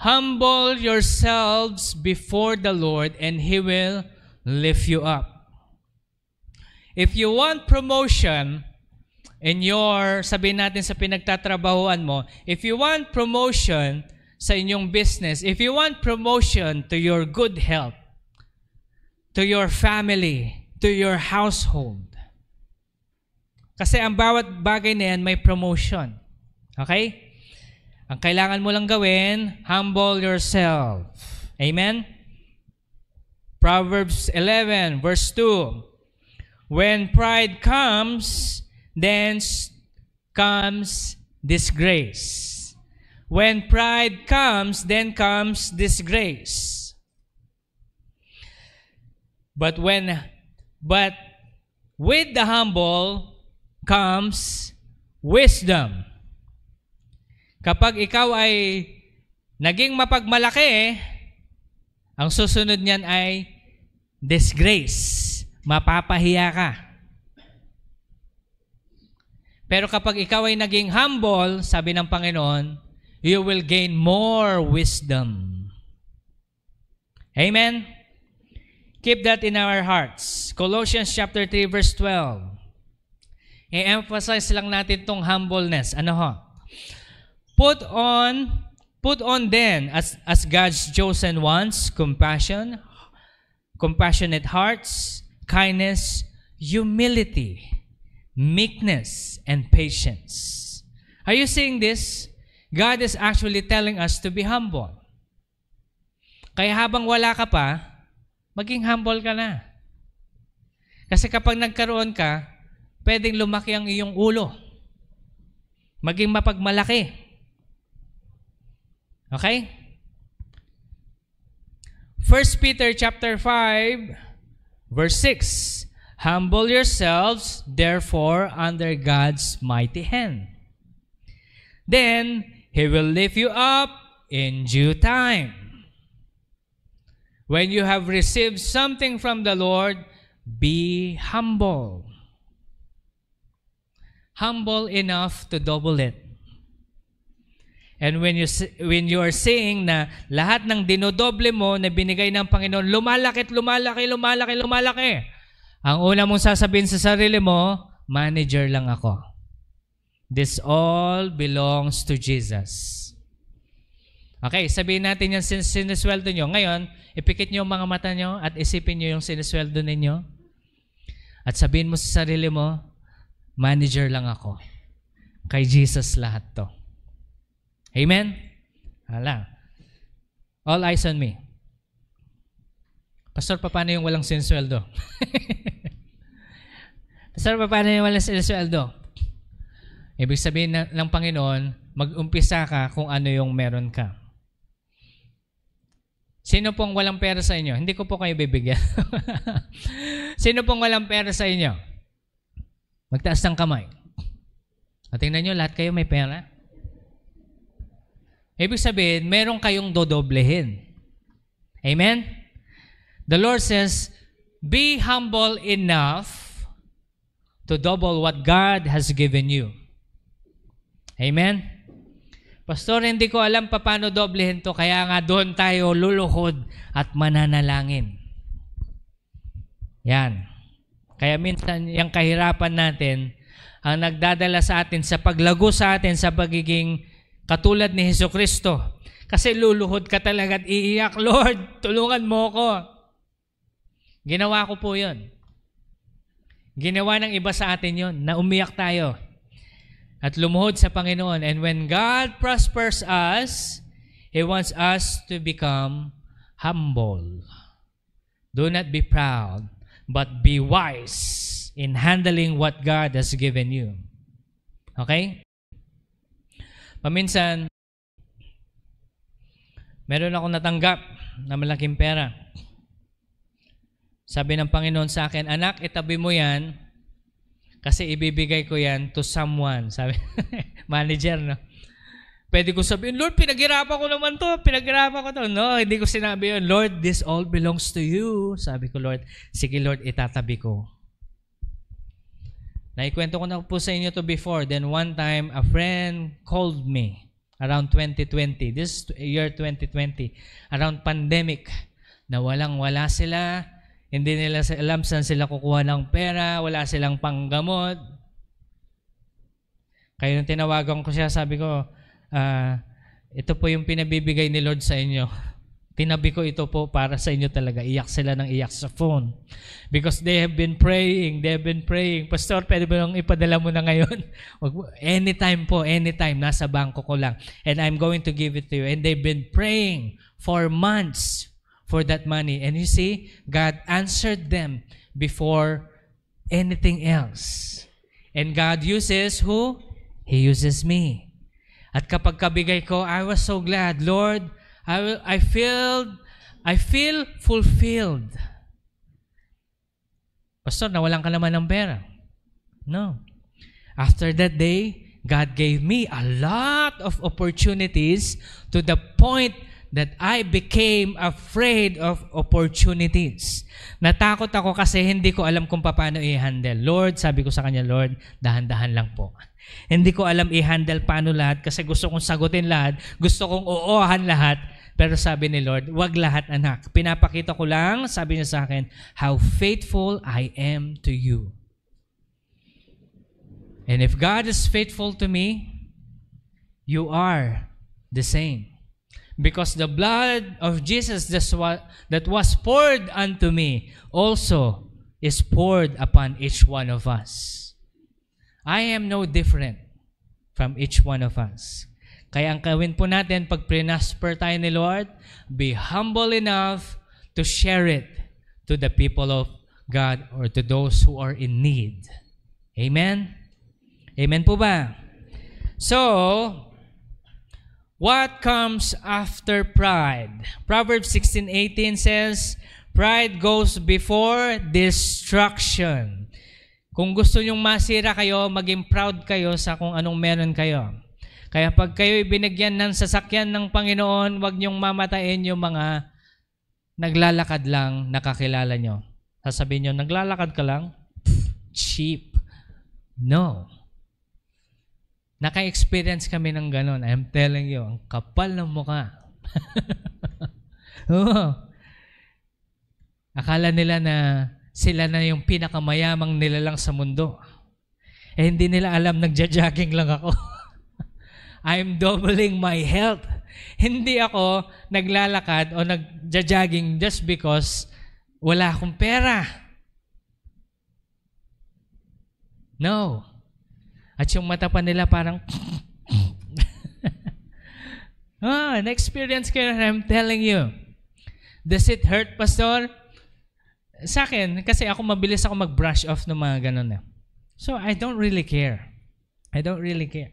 A: Humble yourselves before the Lord, and He will lift you up. If you want promotion in your, sabihin natin sa pinagtatrabahuan mo, if you want promotion sa inyong business, if you want promotion to your good health, to your family, to your household, kasi ang bawat bagay na yan may promotion. Okay? Ang kailangan mo lang gawin, humble yourself. Amen? Proverbs 11, verse 2. When pride comes, then comes disgrace. When pride comes, then comes disgrace. But with the humble comes wisdom. Kapag ikaw ay naging mapagmalaki, ang susunod niyan ay disgrace. Mapapahiya ka. Pero kapag ikaw ay naging humble, sabi ng Panginoon, you will gain more wisdom. Amen? Keep that in our hearts. Colossians chapter 3, verse 12. I-emphasize lang natin tong humbleness. Ano ho? Put on then, as God's chosen ones, compassion, compassionate hearts, kindness, humility, meekness, and patience. Are you seeing this? God is actually telling us to be humble. Kaya habang wala ka pa, maging humble ka na. Kasi kapag nagkaroon ka, pwedeng lumaki ang iyong ulo. Maging mapagmalaki. Okay? 1 Peter chapter 5, verse 6. Humble yourselves, therefore, under God's mighty hand. Then He will lift you up in due time. When you have received something from the Lord, be humble. Humble enough to double it. And when you are saying na lahat ng dinodoble mo na binigay ng Panginoon, lumalaki, ang una mong sasabihin sa sarili mo, manager lang ako. This all belongs to Jesus. Okay, sabihin natin yung sinisweldo nyo. Ngayon, ipikit nyo ang mga mata nyo at isipin nyo yung sinisweldo ninyo. At sabihin mo sa sarili mo, manager lang ako. Kay Jesus lahat to. Amen? Hala. All eyes on me. Pastor, paano yung walang sinisweldo? Pastor, paano yung walang sinisweldo? Ibig sabihin ng Panginoon, mag-umpisa ka kung ano yung meron ka. Sino pong walang pera sa inyo? Hindi ko po kayo bibigyan. Sino pong walang pera sa inyo? Magtaas ng kamay. At tingnan nyo, lahat kayo may pera. Ibig sabihin, meron kayong dodoblehin. Amen? The Lord says, be humble enough to double what God has given you. Amen? Pastor, hindi ko alam paano doblehin to, kaya nga doon tayo luluhod at mananalangin. Yan. Kaya minsan, yung kahirapan natin, ang nagdadala sa atin sa paglago sa atin sa pagiging katulad ni Jesucristo. Kasi luluhod ka talaga at iiyak, Lord, tulungan mo ko. Ginawa ko po yun. Ginawa ng iba sa atin yun, na umiyak tayo at lumuhod sa Panginoon. And when God prospers us, He wants us to become humble. Do not be proud, but be wise in handling what God has given you. Okay? Paminsan, meron akong natanggap na malaking pera. Sabi ng Panginoon sa akin, anak, itabi mo yan kasi ibibigay ko yan to someone. Sabi, manager, no? Pwede ko sabihin, Lord, pinaghirapan ko naman to. Pinaghirapan ko to. No, hindi ko sinabi yun. Lord, this all belongs to you. Sabi ko, Lord, sige Lord, itatabi ko. Naikwento ko na po sa inyo to before. Then one time, a friend called me around 2020. This year 2020. Around pandemic. Na walang-wala sila. Hindi nila alam saan sila kukuha ng pera. Wala silang panggamot. Kaya nung tinawagan ko siya, sabi ko, ito po yung pinabibigay ni Lord sa inyo. Tinabi ko ito po para sa inyo talaga. Iyak sila ng iyak sa phone. Because they have been praying. Pastor, pwede ba lang ipadala mo na ngayon? Anytime po, anytime. Nasa bangko ko lang. And I'm going to give it to you. And they've been praying for months for that money. And you see, God answered them before anything else. And God uses who? He uses me. At kapag kabigay ko, I was so glad. Lord, I feel fulfilled. Pastor, nawalan ka naman ng pera. No. After that day, God gave me a lot of opportunities to the point that I became afraid of opportunities. Natakot ako kasi hindi ko alam kung paano i-handle. Lord, sabi ko sa kanya, Lord, dahan-dahan lang po. Hindi ko alam i-handle paano lahat kasi gusto kong sagutin lahat, gusto kong oohan lahat. Pero sabi ni Lord, wag lahat anak. Pinapakita ko lang, sabi niya sa akin, how faithful I am to you. And if God is faithful to me, you are the same. Because the blood of Jesus that was poured unto me also is poured upon each one of us. I am no different from each one of us. Kaya ang gawin po natin, pag prinasper tayo ni Lord, be humble enough to share it to the people of God or to those who are in need. Amen? Amen po ba? So, what comes after pride? Proverbs 16:18 says, pride goes before destruction. Kung gusto nyong masira kayo, maging proud kayo sa kung anong meron kayo. Kaya pag kayo binigyan ng sasakyan ng Panginoon, huwag nyong mamatayin yung mga naglalakad lang nakakilala nyo. Sasabihin nyo, naglalakad ka lang? Cheap. No. Naka-experience kami ng ganon. I'm telling you, ang kapal ng mukha. Akala nila na sila na yung pinakamayamang nilalang sa mundo. Eh, hindi nila alam, nagja-jogging lang ako. I'm doubling my health. Hindi ako naglalakad o nagja-jogging just because wala akong pera. No. At yung mata pa nila parang na-experience ko yun, I'm telling you. Does it hurt, Pastor? Sa akin, kasi ako mabilis ako mag-brush off ng mga ganun. So, I don't really care. I don't really care.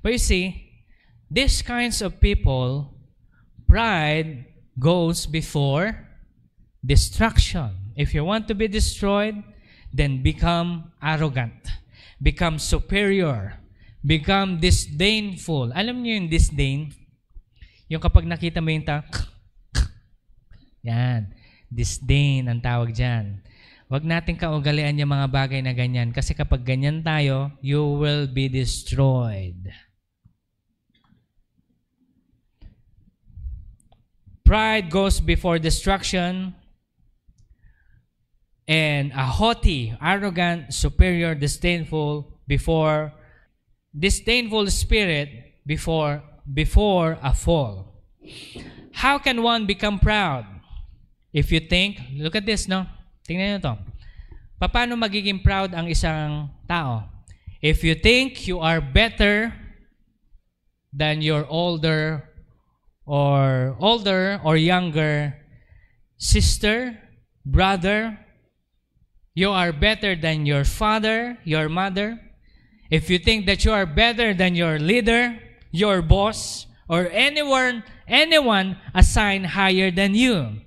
A: But you see, these kinds of people, pride goes before destruction. If you want to be destroyed, then become arrogant. Become superior. Become disdainful. Alam niyo yung disdain? Yung kapag nakita mo yung yan. Disdain ang tawag dyan. Huwag natin kaugalian yung mga bagay na ganyan. Kasi kapag ganyan tayo, you will be destroyed. Pride goes before destruction. And a haughty, arrogant, superior, disdainful spirit before a fall. How can one become proud? If you think, look at this, no? Tingnan nyo to. Paano magiging proud ang isang tao? If you think you are better than your older or younger sister, brother, you are better than your father, your mother. If you think that you are better than your leader, your boss, or anyone assigned higher than you.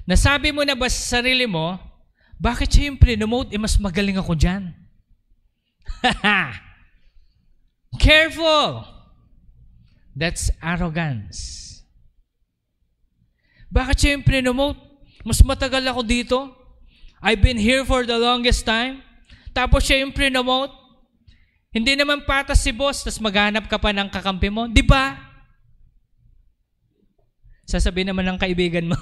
A: Nasabi mo na ba sa sarili mo, bakit siya yung pre-nomote? Mas magaling ako dyan. Careful! That's arrogance. Bakit siya yung prinomote? Mas matagal ako dito. I've been here for the longest time. Tapos siya yung prinomote. Hindi naman patas si boss, tapos maghanap ka pa ng kakampi mo. Di ba? Sasabihin naman ng kaibigan mo,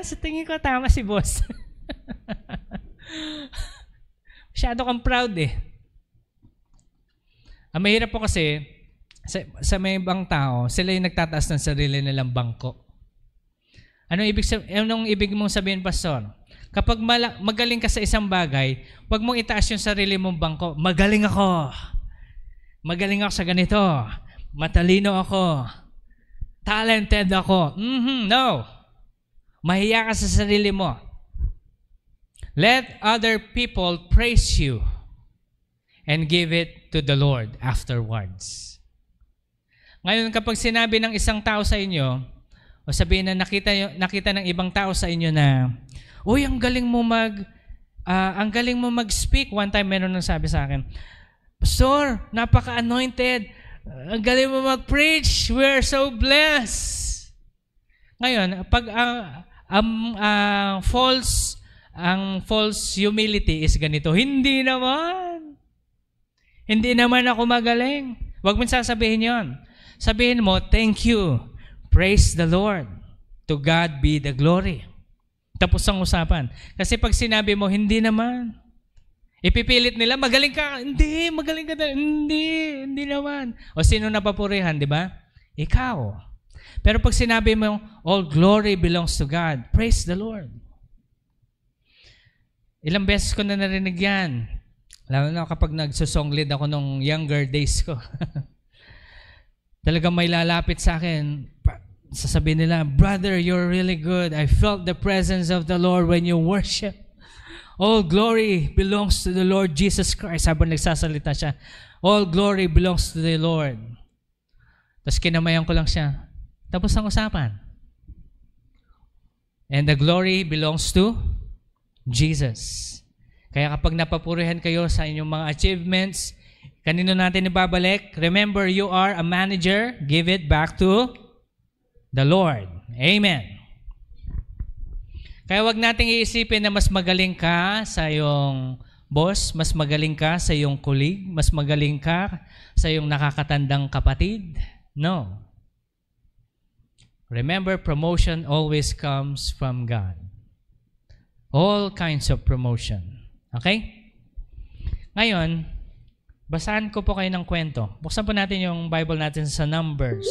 A: sa tingin ko tama si boss. Masyado kang proud eh. Ang mahirap po kasi, sa may ibang tao, sila yung nagtataas ng sarili nilang bangko. Anong ibig mong sabihin, Pastor? Kapag magaling ka sa isang bagay, huwag mong itaas yung sarili mong bangko. Magaling ako. Magaling ako sa ganito. Matalino ako. Talented ako. No. Mahiya ka sa sarili mo. Let other people praise you and give it to the Lord afterwards. Ngayon, kapag sinabi ng isang tao sa inyo, o sabihin na nakita ng ibang tao sa inyo na, uy, ang galing mo mag-speak. One time, meron nang sabi sa akin, Pastor, napaka-anointed. Ang galing mo mag-preach. We're so blessed. Ngayon, pag ang false humility is ganito, hindi naman ako magaling. Huwag mo sasabihin yon. Sabihin mo, thank you. Praise the Lord. To God be the glory. Tapos ang usapan. Kasi pag sinabi mo, hindi naman. Ipipilit nila, magaling ka. Hindi, magaling ka. Hindi naman. O sino napapurihan, di ba? Ikaw. Pero pag sinabi mo, all glory belongs to God. Praise the Lord. Ilang beses ko na narinig yan. Lalo na kapag nagsusong lead ako nung younger days ko. Talagang may lalapit sa akin. Sasabihin nila, brother, you're really good. I felt the presence of the Lord when you worship. All glory belongs to the Lord Jesus Christ. Habang nagsasalita siya, all glory belongs to the Lord. Tapos kinamayan ko lang siya. Tapos ang usapan. And the glory belongs to Jesus. Kaya kapag napapurihan kayo sa inyong mga achievements, kanino natin ibabalik? Remember, you are a manager. Give it back to the Lord. Amen. Kaya wag nating iisipin na mas magaling ka sa iyong boss, mas magaling ka sa iyong colleague, mas magaling ka sa iyong nakakatandang kapatid. No. Remember, promotion always comes from God. All kinds of promotion. Okay? Ngayon, basahan ko po kayo ng kwento. Buksan po natin yung Bible natin sa Numbers.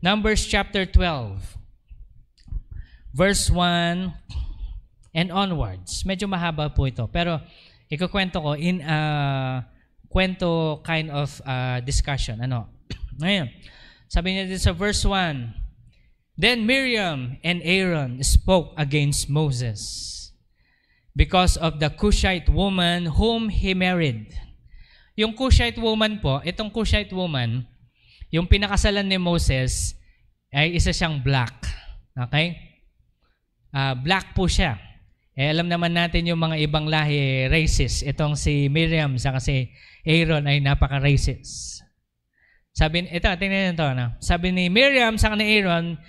A: Numbers chapter 12, verse 1 and onwards. Medyo mahaba po ito. Pero ikukwento ko in a kwento kind of discussion. Ngayon, sabi niya dito sa verse 1, Then Miriam and Aaron spoke against Moses because of the Cushite woman whom he married. Yung Cushite woman po, itong Cushite woman, yung pinakasalan ni Moses ay isa siyang black. Okay? Black po siya. Alam naman natin yung mga ibang lahi, racist. Itong si Miriam saka si Aaron ay napaka-racist. Tingnan nito. Sabi ni Miriam saka ni Aaron,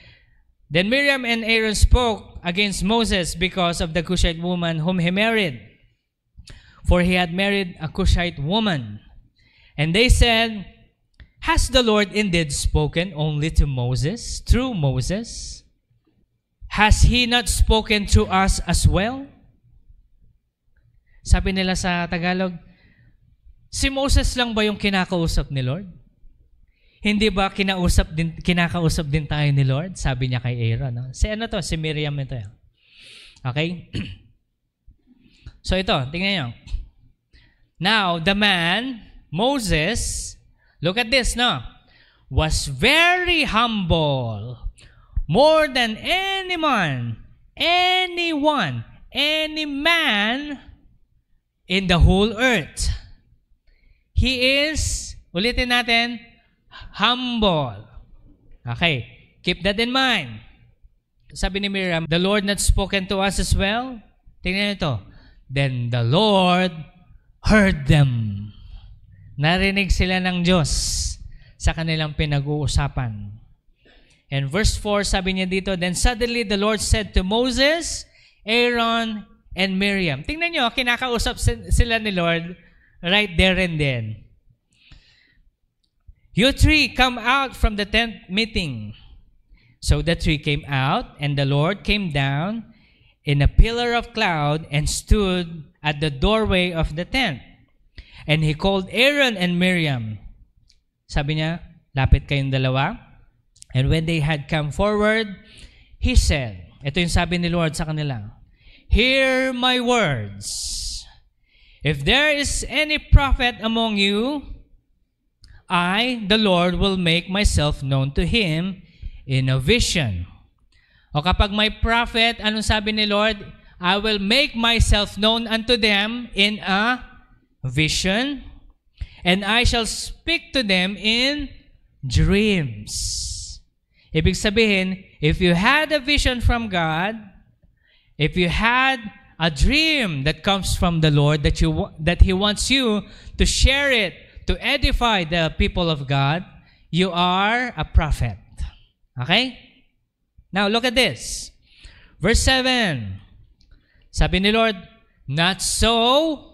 A: Then Miriam and Aaron spoke against Moses because of the Cushite woman whom he married. For he had married a Cushite woman. And they said, Has the Lord indeed spoken only to Moses, through Moses? Has He not spoken to us as well? Sabi nila sa Tagalog, si Moses lang ba yung kinakausap ni Lord? Hindi ba kinakausap din tayo ni Lord? Sabi niya kay Aaron. No? Si Miriam ito. Okay? So ito, tingnan niyo. Now, the man, Moses, look at this, was very humble, more than any man in the whole earth. He is, ulitin natin, humble. Okay, keep that in mind. Sabi ni Miriam, the Lord not spoken to us as well? Tingnan ito. Then the Lord heard them. Narinig sila ng Diyos. sa kanilang pinag-uusapan. And verse 4, sabi niya dito, "Then suddenly the Lord said to Moses, Aaron, and Miriam." Tingnan nyo, kinakausap sila ni Lord right there and then. "You three come out from the tent meeting." So the three came out, and the Lord came down in a pillar of cloud and stood at the doorway of the tent. And He called Aaron and Miriam. Sabi niya, lapit kayong dalawa. And when they had come forward, He said, ito yung sabi ni Lord sa kanila, "Hear my words. If there is any prophet among you, I, the Lord, will make myself known to him in a vision." O kapag may prophet, anong sabi ni Lord? "I will make myself known unto them in a vision, and I shall speak to them in dreams." Ibig sabihin, if you had a vision from God, if you had a dream that comes from the Lord that He wants you to share it, to edify the people of God, you are a prophet. Okay? Now, look at this. Verse 7. Sabi ni Lord, "Not so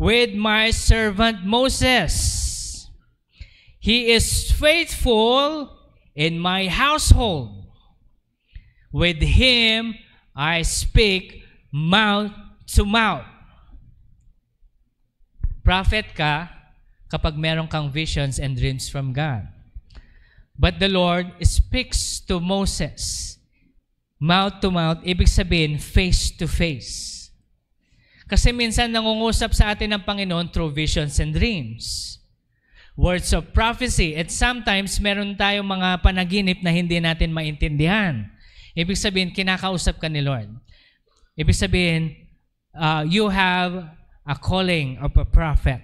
A: with my servant Moses. He is faithful in my household. With him I speak mouth to mouth." Prophet ka kapag meron kang visions and dreams from God. But the Lord speaks to Moses mouth to mouth, ibig sabihin face to face. Kasi minsan nangungusap sa atin ng Panginoon through visions and dreams. Words of prophecy. At sometimes meron tayong mga panaginip na hindi natin maintindihan. Ibig sabihin, kinakausap ka ni Lord. Ibig sabihin, you have a calling of a prophet.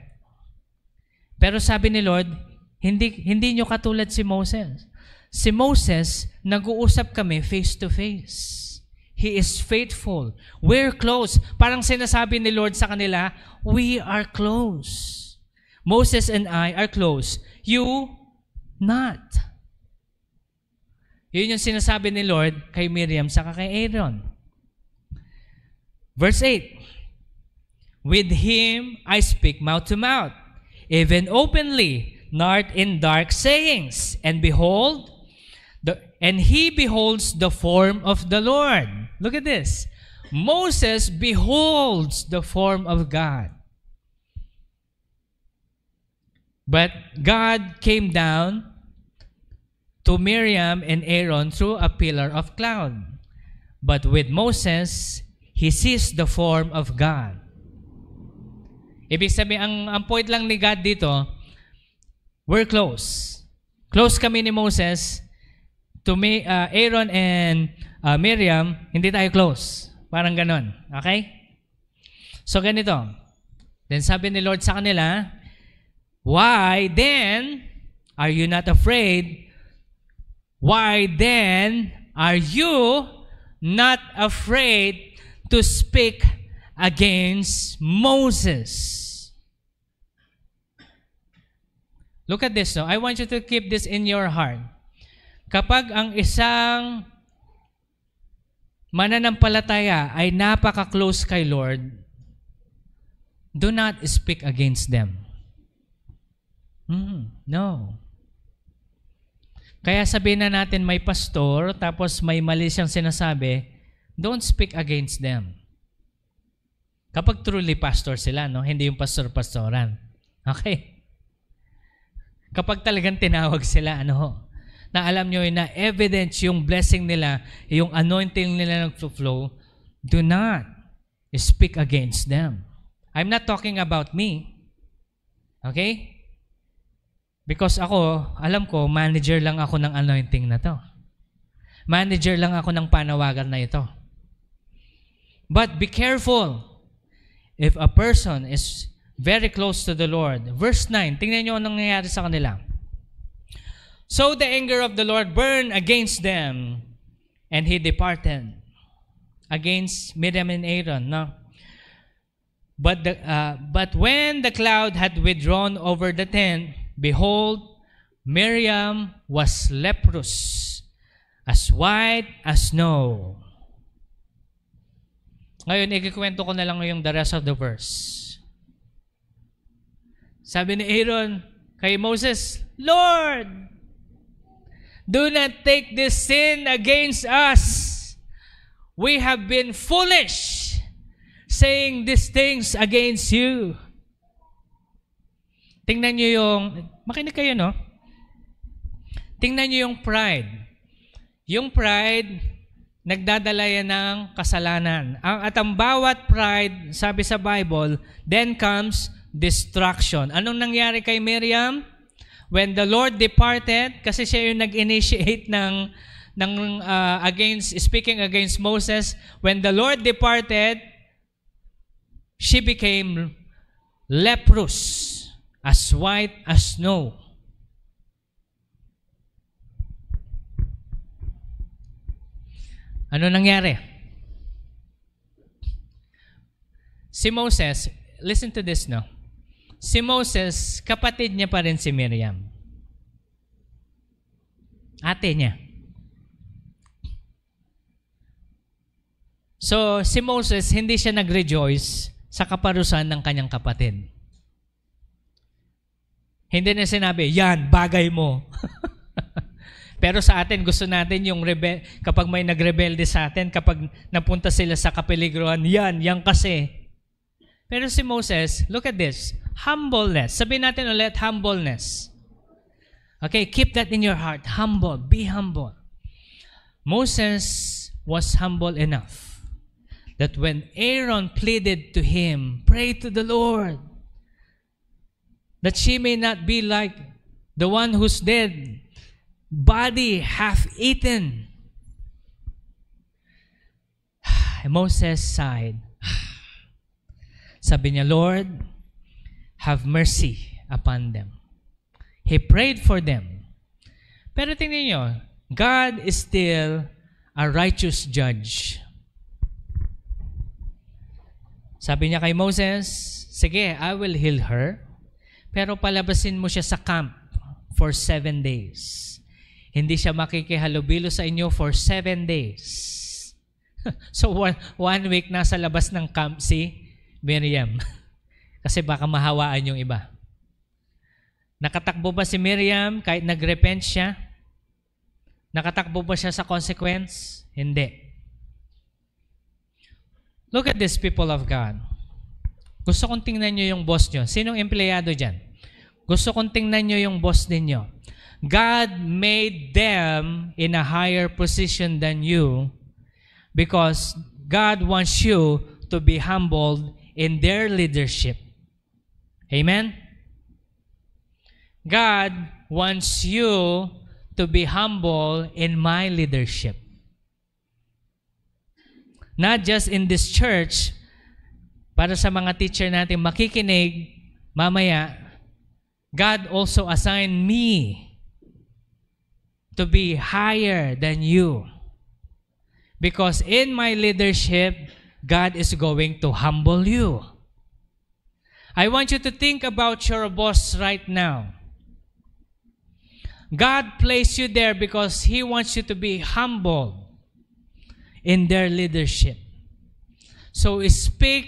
A: Pero sabi ni Lord, hindi nyo katulad si Moses. Si Moses, nag-uusap kami face to face. He is faithful. We're close. Parang sinasabi ni Lord sa kanila, we are close. Moses and I are close. You, not. Yun yung sinasabi ni Lord kay Miriam saka kay Aaron. Verse 8. "With him I speak mouth to mouth, even openly, not in dark sayings. And behold, and he beholds the form of the Lord." Look at this. Moses beholds the form of God. But God came down to Miriam and Aaron through a pillar of cloud. But with Moses, he sees the form of God. Ibig sabihin, ang point lang ni God dito, we're close. Close kami ni Moses. To Aaron and Miriam, hindi tayo close. Parang ganon. Okay? So ganito. Then sabi ni Lord sa kanila, "Why then are you not afraid? Why then are you not afraid to speak against Moses?" Look at this. No? I want you to keep this in your heart. Kapag ang isang mananampalataya ay napaka-close kay Lord, do not speak against them. No. Kaya sabihin na natin may pastor, tapos may mali siyang sinasabi, don't speak against them. Kapag truly pastor sila, no? Hindi yung pastor-pastoran. Okay? Kapag talagang tinawag sila, na alam nyo na evidence yung blessing nila, yung anointing nila nag-flow, do not speak against them. I'm not talking about me. Okay? Because ako, alam ko, manager lang ako ng anointing na to. Manager lang ako ng panawagan na ito. But be careful if a person is very close to the Lord. Verse 9, tingnan nyo anong nangyayari sa kanila. "So the anger of the Lord burned against them, and he departed." Against Miriam and Aaron, no? But when the cloud had withdrawn over the tent, behold, Miriam was leprous, as white as snow. Ngayon, ikikwento ko na lang yung the rest of the verse. Sabi ni Aaron kay Moses, Lord, do not take this sin against us. We have been foolish saying these things against you. Tingnan nyo makinig kayo, no? Tingnan nyo yung pride. Yung pride, nagdadala yan ng kasalanan. At ang bawat pride, sabi sa Bible, then comes destruction. Anong nangyari kay Miriam? When the Lord departed, kasi siya yung nag-initiate speaking against Moses, when the Lord departed, she became leprous, as white as snow. Ano nangyari? Si Moses, listen to this, no? Si Moses, kapatid niya pa rin si Miriam. Ate niya. So, si Moses, hindi siya nag-rejoice sa kaparusahan ng kanyang kapatid. Hindi na sinabi, yan, bagay mo. Pero sa atin, gusto natin yung kapag may nagrebelde sa atin, kapag napunta sila sa kapeligrohan, yan kasi. Pero si Moses, look at this, humbleness. Sabihin natin ulit, humbleness. Okay, keep that in your heart. Humble, be humble. Moses was humble enough that when Aaron pleaded to him, pray to the Lord, that she may not be like the one who's dead, body half eaten. Moses sighed. Sabi niya, Lord, have mercy upon them. He prayed for them. Pero tingnan niyo, God is still a righteous judge. Sabi niya kay Moses, sige, I will heal her, pero palabasin mo siya sa camp for 7 days. Hindi siya makikihalubilo sa inyo for 7 days. So, one week nasa labas ng camp si Miriam. Kasi baka mahawaan yung iba. Nakatakbo ba si Miriam kahit nag-repent siya? Nakatakbo ba siya sa consequence? Hindi. Look at this, people of God. Gusto kong tingnan nyo yung boss nyo. Sinong empleyado dyan? Gusto kong tingnan nyo yung boss ninyo. God made them in a higher position than you because God wants you to be humbled in their leadership. Amen? God wants you to be humble in my leadership. Not just in this church, para sa mga teacher natin makikinig, mamaya, God also assigned me to be higher than you. Because in my leadership, God is going to humble you. I want you to think about your boss right now. God placed you there because He wants you to be humble in their leadership. So speak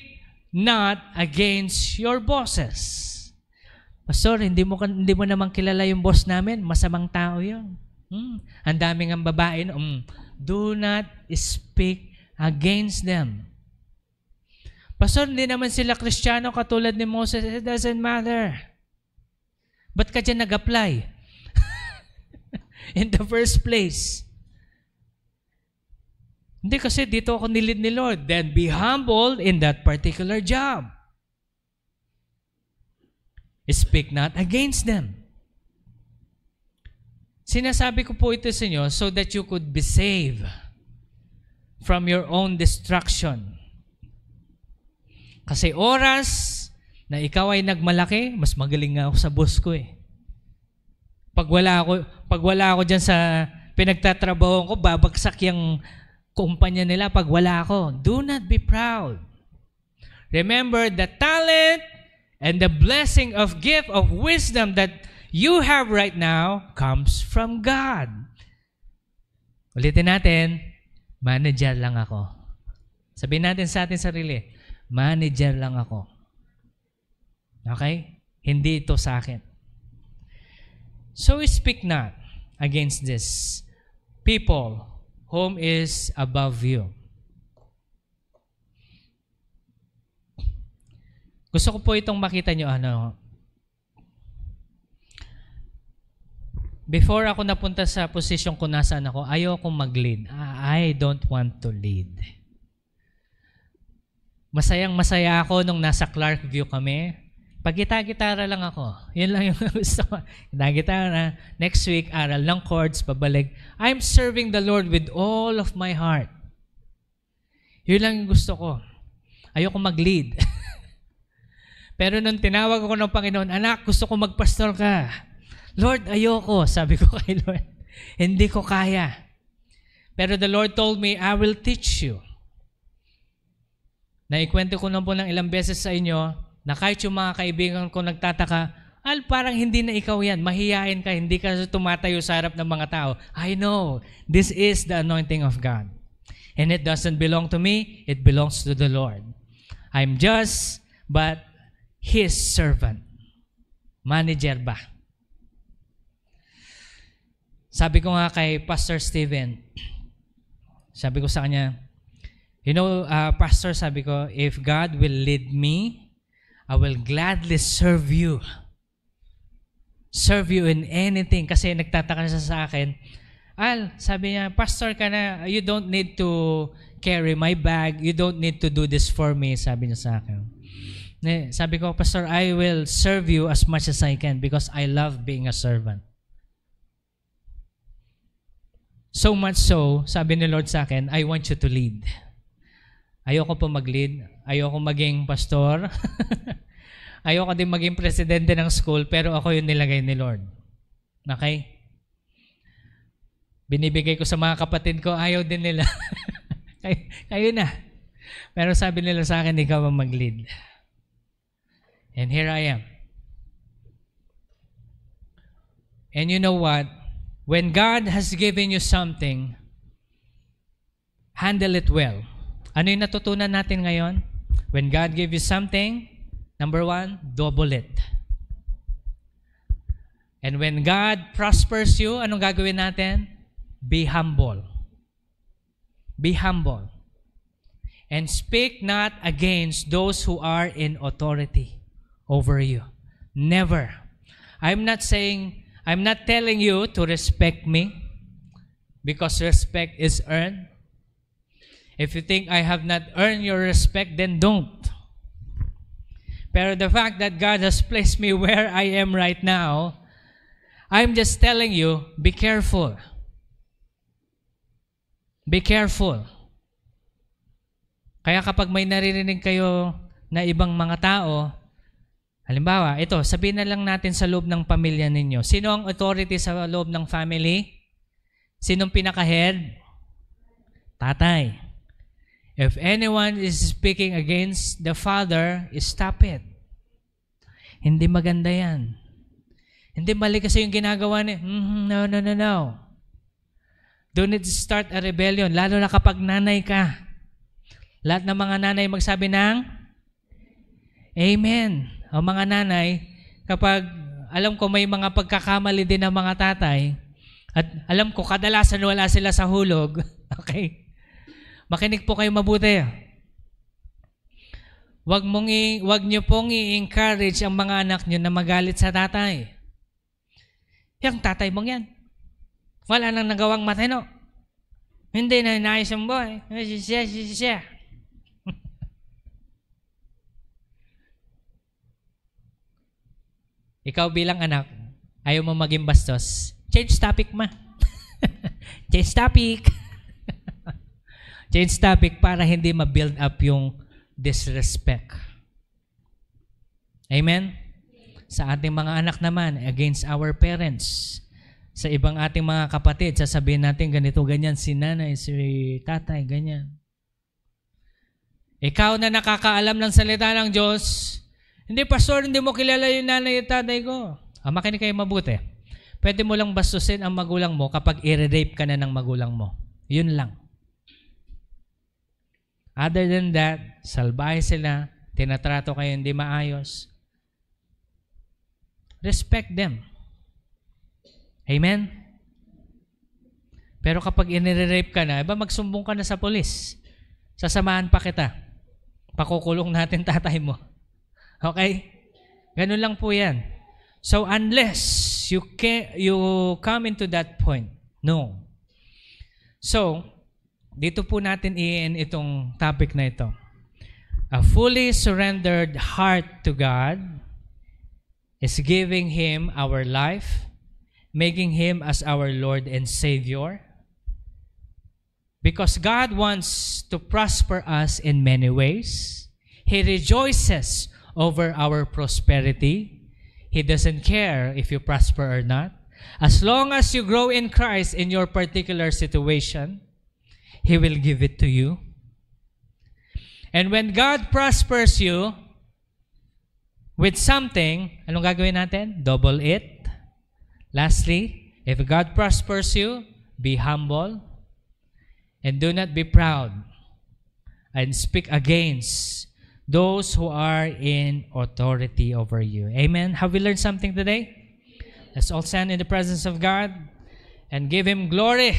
A: not against your bosses. Pastor, hindi mo naman kilala yung boss namin. Masamang tao yun. Ang daming ang babae. Do not speak against them. Pastor, hindi naman sila Kristiyano katulad ni Moses. It doesn't matter. Ba't ka dyan nag-apply? In the first place. Hindi kasi dito ako nilid ni Lord. Then be humble in that particular job. Speak not against them. Sinasabi ko po ito sa inyo so that you could be saved from your own destruction. Kasi oras na ikaw ay nagmalaki, mas magaling nga ako sa boss ko eh. Pag wala ako dyan sa pinagtatrabaho ko, babagsak yung kumpanya nila pag wala ako. Do not be proud. Remember the talent and the blessing of gift of wisdom that you have right now comes from God. Ulitin natin, manager lang ako. Sabihin natin sa ating sarili, manager lang ako. Okay? Hindi ito sa akin. So speak not against this people whom is above you. Gusto ko po itong makita nyo, before ako napunta sa posisyon kung nasaan ako, ayaw akong mag-lead. I don't want to lead. Masayang-masaya ako nung nasa Clarkview kami. Pag gitara lang ako. Yun lang yung gusto ko. Gitara, next week, aral ng chords, pabalik. I'm serving the Lord with all of my heart. Yun lang yung gusto ko. Ayoko mag-lead. Pero nung tinawag ako ng Panginoon, anak, gusto ko magpastor ka. Lord, ayoko. Sabi ko kay Lord, hindi ko kaya. Pero the Lord told me, I will teach you. Naikwento ko na po ng ilang beses sa inyo na kahit yung mga kaibigan ko nagtataka, parang hindi na ikaw yan. Mahihain ka, hindi ka tumatayo sa harap ng mga tao. I know, this is the anointing of God. And it doesn't belong to me, it belongs to the Lord. I'm just but His servant. Manager ba? Sabi ko nga kay Pastor Steven, sabi ko sa kanya, Pastor, sabi ko, if God will lead me, I will gladly serve you. Serve you in anything. Kasi nagtataka siya sa akin, sabi niya, Pastor ka na, you don't need to carry my bag, you don't need to do this for me, sabi niya sa akin. Sabi ko, Pastor, I will serve you as much as I can because I love being a servant. So much so, sabi ni Lord sa akin, I want you to lead. Ayoko po mag-lead. Ayoko maging pastor. Ayoko din maging presidente ng school, pero ako yung nilagay ni Lord. Okay? Binibigay ko sa mga kapatid ko, ayaw din nila. Kayo na. Pero sabi nila sa akin, ikaw ang mag-lead. And here I am. And you know what? When God has given you something, handle it well. Ano yung natutunan natin ngayon? When God gives you something, number 1, double it. And when God prospers you, anong gagawin natin? Be humble. Be humble. And speak not against those who are in authority over you. Never. I'm not telling you to respect me because respect is earned. If you think I have not earned your respect, then don't. Pero the fact that God has placed me where I am right now, I'm just telling you, be careful. Be careful. Kaya kapag may naririnig kayo na ibang mga tao, halimbawa, ito, sabihin na lang natin sa loob ng pamilya ninyo. Sino ang authority sa loob ng family? Sinong pinaka-head? Tatay. If anyone is speaking against the father, stop it. Hindi maganda yan. Hindi mali kasi yung ginagawa niya. No. Do not start a rebellion, lalo na kapag nanay ka. Lahat ng mga nanay magsabi ng Amen. O mga nanay, kapag alam ko may mga pagkakamali din ng mga tatay, at alam ko kadalasan wala sila sa hulog, okay? Makinig po kayo mabuti. Wag niyo pong i-encourage ang mga anak niyo na magalit sa tatay. Yung tatay mong yan. Wala nang nagawang matino. Hindi na inayos ang boy. Siya. Ikaw bilang anak, ayaw mo maging bastos. Change topic ma. Change topic. Change topic para hindi ma-build up yung disrespect. Amen? Sa ating mga anak naman, against our parents. Sa ibang ating mga kapatid, sasabihin natin ganito, ganyan, si nanay, si tatay, ganyan. Ikaw na nakakaalam ng salita ng Diyos, hindi, pastor, hindi mo kilala yung nanay at tatay ko. Makinig kayo mabuti. Pwede mo lang bastusin ang magulang mo kapag i-rape ka na ng magulang mo. Yun lang. Other than that, salbahe sila, tinatrato kayo hindi maayos. Respect them. Amen? Pero kapag i-rape ka na, iba magsumbong ka na sa polis. Sasamahan pa kita. Pakukulong natin tatay mo. Okay? Ganun lang po yan. So unless you come into that point, no. So, dito po natin i-end itong topic na ito. A fully surrendered heart to God is giving Him our life, making Him as our Lord and Savior. Because God wants to prosper us in many ways. He rejoices over our prosperity. He doesn't care if you prosper or not. As long as you grow in Christ in your particular situation, He will give it to you. And when God prospers you with something, anong gagawin natin? Double it. Lastly, if God prospers you, be humble and do not be proud and speak against those who are in authority over you. Amen? Have we learned something today? Let's all stand in the presence of God and give Him glory.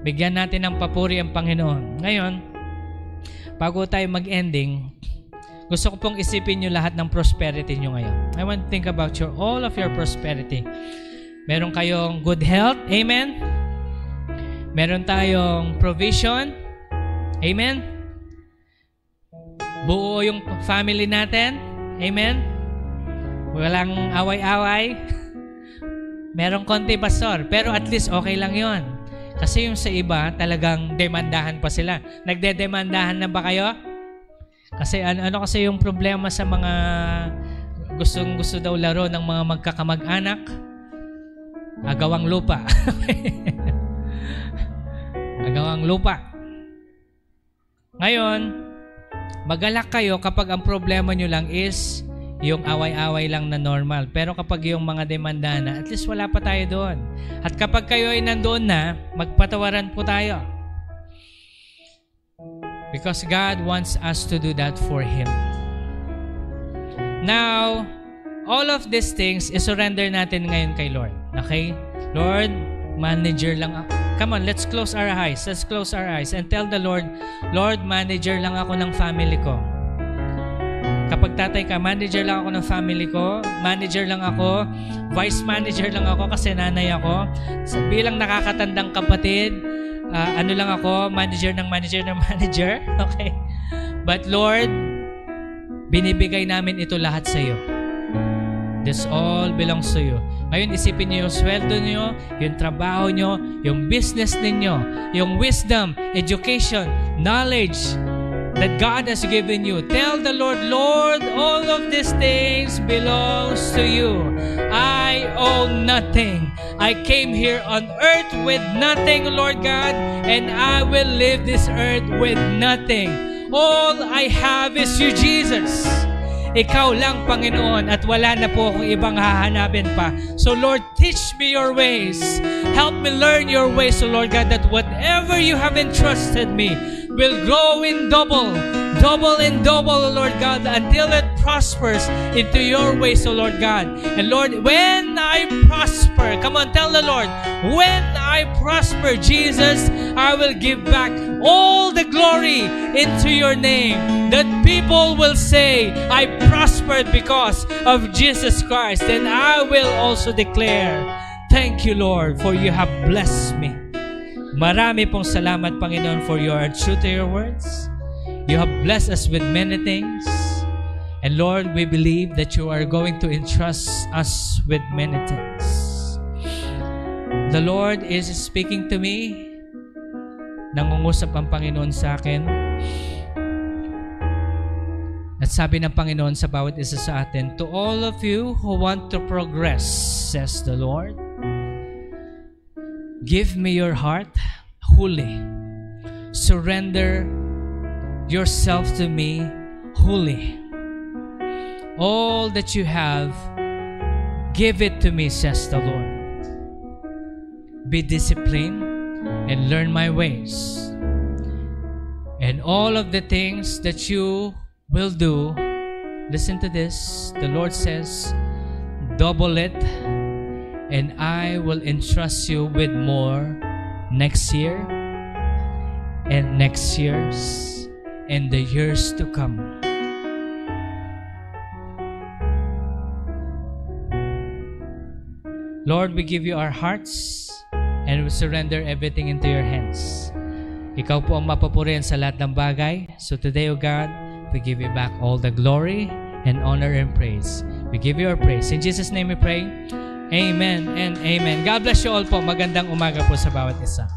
A: Bigyan natin ng papuri ang Panginoon. Ngayon, bago tayo mag-ending, gusto ko pong isipin nyo lahat ng prosperity nyo ngayon. I want to think about all of your prosperity. Meron kayong good health. Amen? Meron tayong provision. Amen? Buo yung family natin. Amen? Walang away-away. Merong konti, pastor. Pero at least okay lang yon. Kasi yung sa iba, talagang demandahan pa sila. Nagdedemandahan na ba kayo? Kasi ano kasi yung problema sa mga gustong-gusto daw laro ng mga magkakamag-anak? Agawang lupa. Agawang lupa. Ngayon, magalak kayo kapag ang problema nyo lang is yung away-away lang na normal. Pero kapag yung mga demanda na, at least wala pa tayo doon. At kapag kayo ay nandoon na, magpatawaran po tayo. Because God wants us to do that for Him. Now, all of these things, isurrender natin ngayon kay Lord. Okay? Lord, manager lang ako. Come on, let's close our eyes. Let's close our eyes and tell the Lord, Lord, manager lang ako ng family ko. Kapag tatay ka, manager lang ako ng family ko, manager lang ako, vice manager lang ako kasi nanay ako. So, bilang nakakatandang kapatid, ano lang ako, manager ng manager ng manager. Okay? But Lord, binibigay namin ito lahat sa iyo. This all belongs to you. Ngayon, isipin niyo yung sweldo niyo, yung trabaho niyo, yung business ninyo, yung wisdom, education, knowledge that God has given you. Tell the Lord, Lord, all of these things belongs to you. I own nothing. I came here on earth with nothing, Lord God, and I will leave this earth with nothing. All I have is you, Jesus. Ikaw lang, Panginoon, at wala na po akong ibang hahanapin pa. So, Lord, teach me your ways. Help me learn your ways, so Lord God, that whatever you have entrusted me will grow in double and double, Lord God, until it prospers into your ways, so Lord God. And Lord, when I prosper, come on, tell the Lord, when I prosper, Jesus, I will give back all the glory into your name, that people will say, I prospered because of Jesus Christ. And I will also declare, thank you, Lord, for you have blessed me. Marami pong salamat, Panginoon, for you are true to your words. You have blessed us with many things. And Lord, we believe that you are going to entrust us with many things. The Lord is speaking to me. Nangungusap ang Panginoon sa akin. At sabi ng Panginoon sa bawat isa sa atin, to all of you who want to progress, says the Lord, give me your heart wholly. Surrender yourself to me wholly. All that you have, Give it to me, says the Lord. Be disciplined and learn my ways. And all of the things that you will do, listen to this, the Lord says, double it, and I will entrust you with more next year, and next years, and the years to come. Lord, we give you our hearts and we surrender everything into your hands. Ikaw po ang mapupurihan sa lahat ng bagay. So today, O God, we give you back all the glory and honor and praise. We give you our praise. In Jesus' name we pray. Amen and amen. God bless you all po. Magandang umaga po sa bawat isa.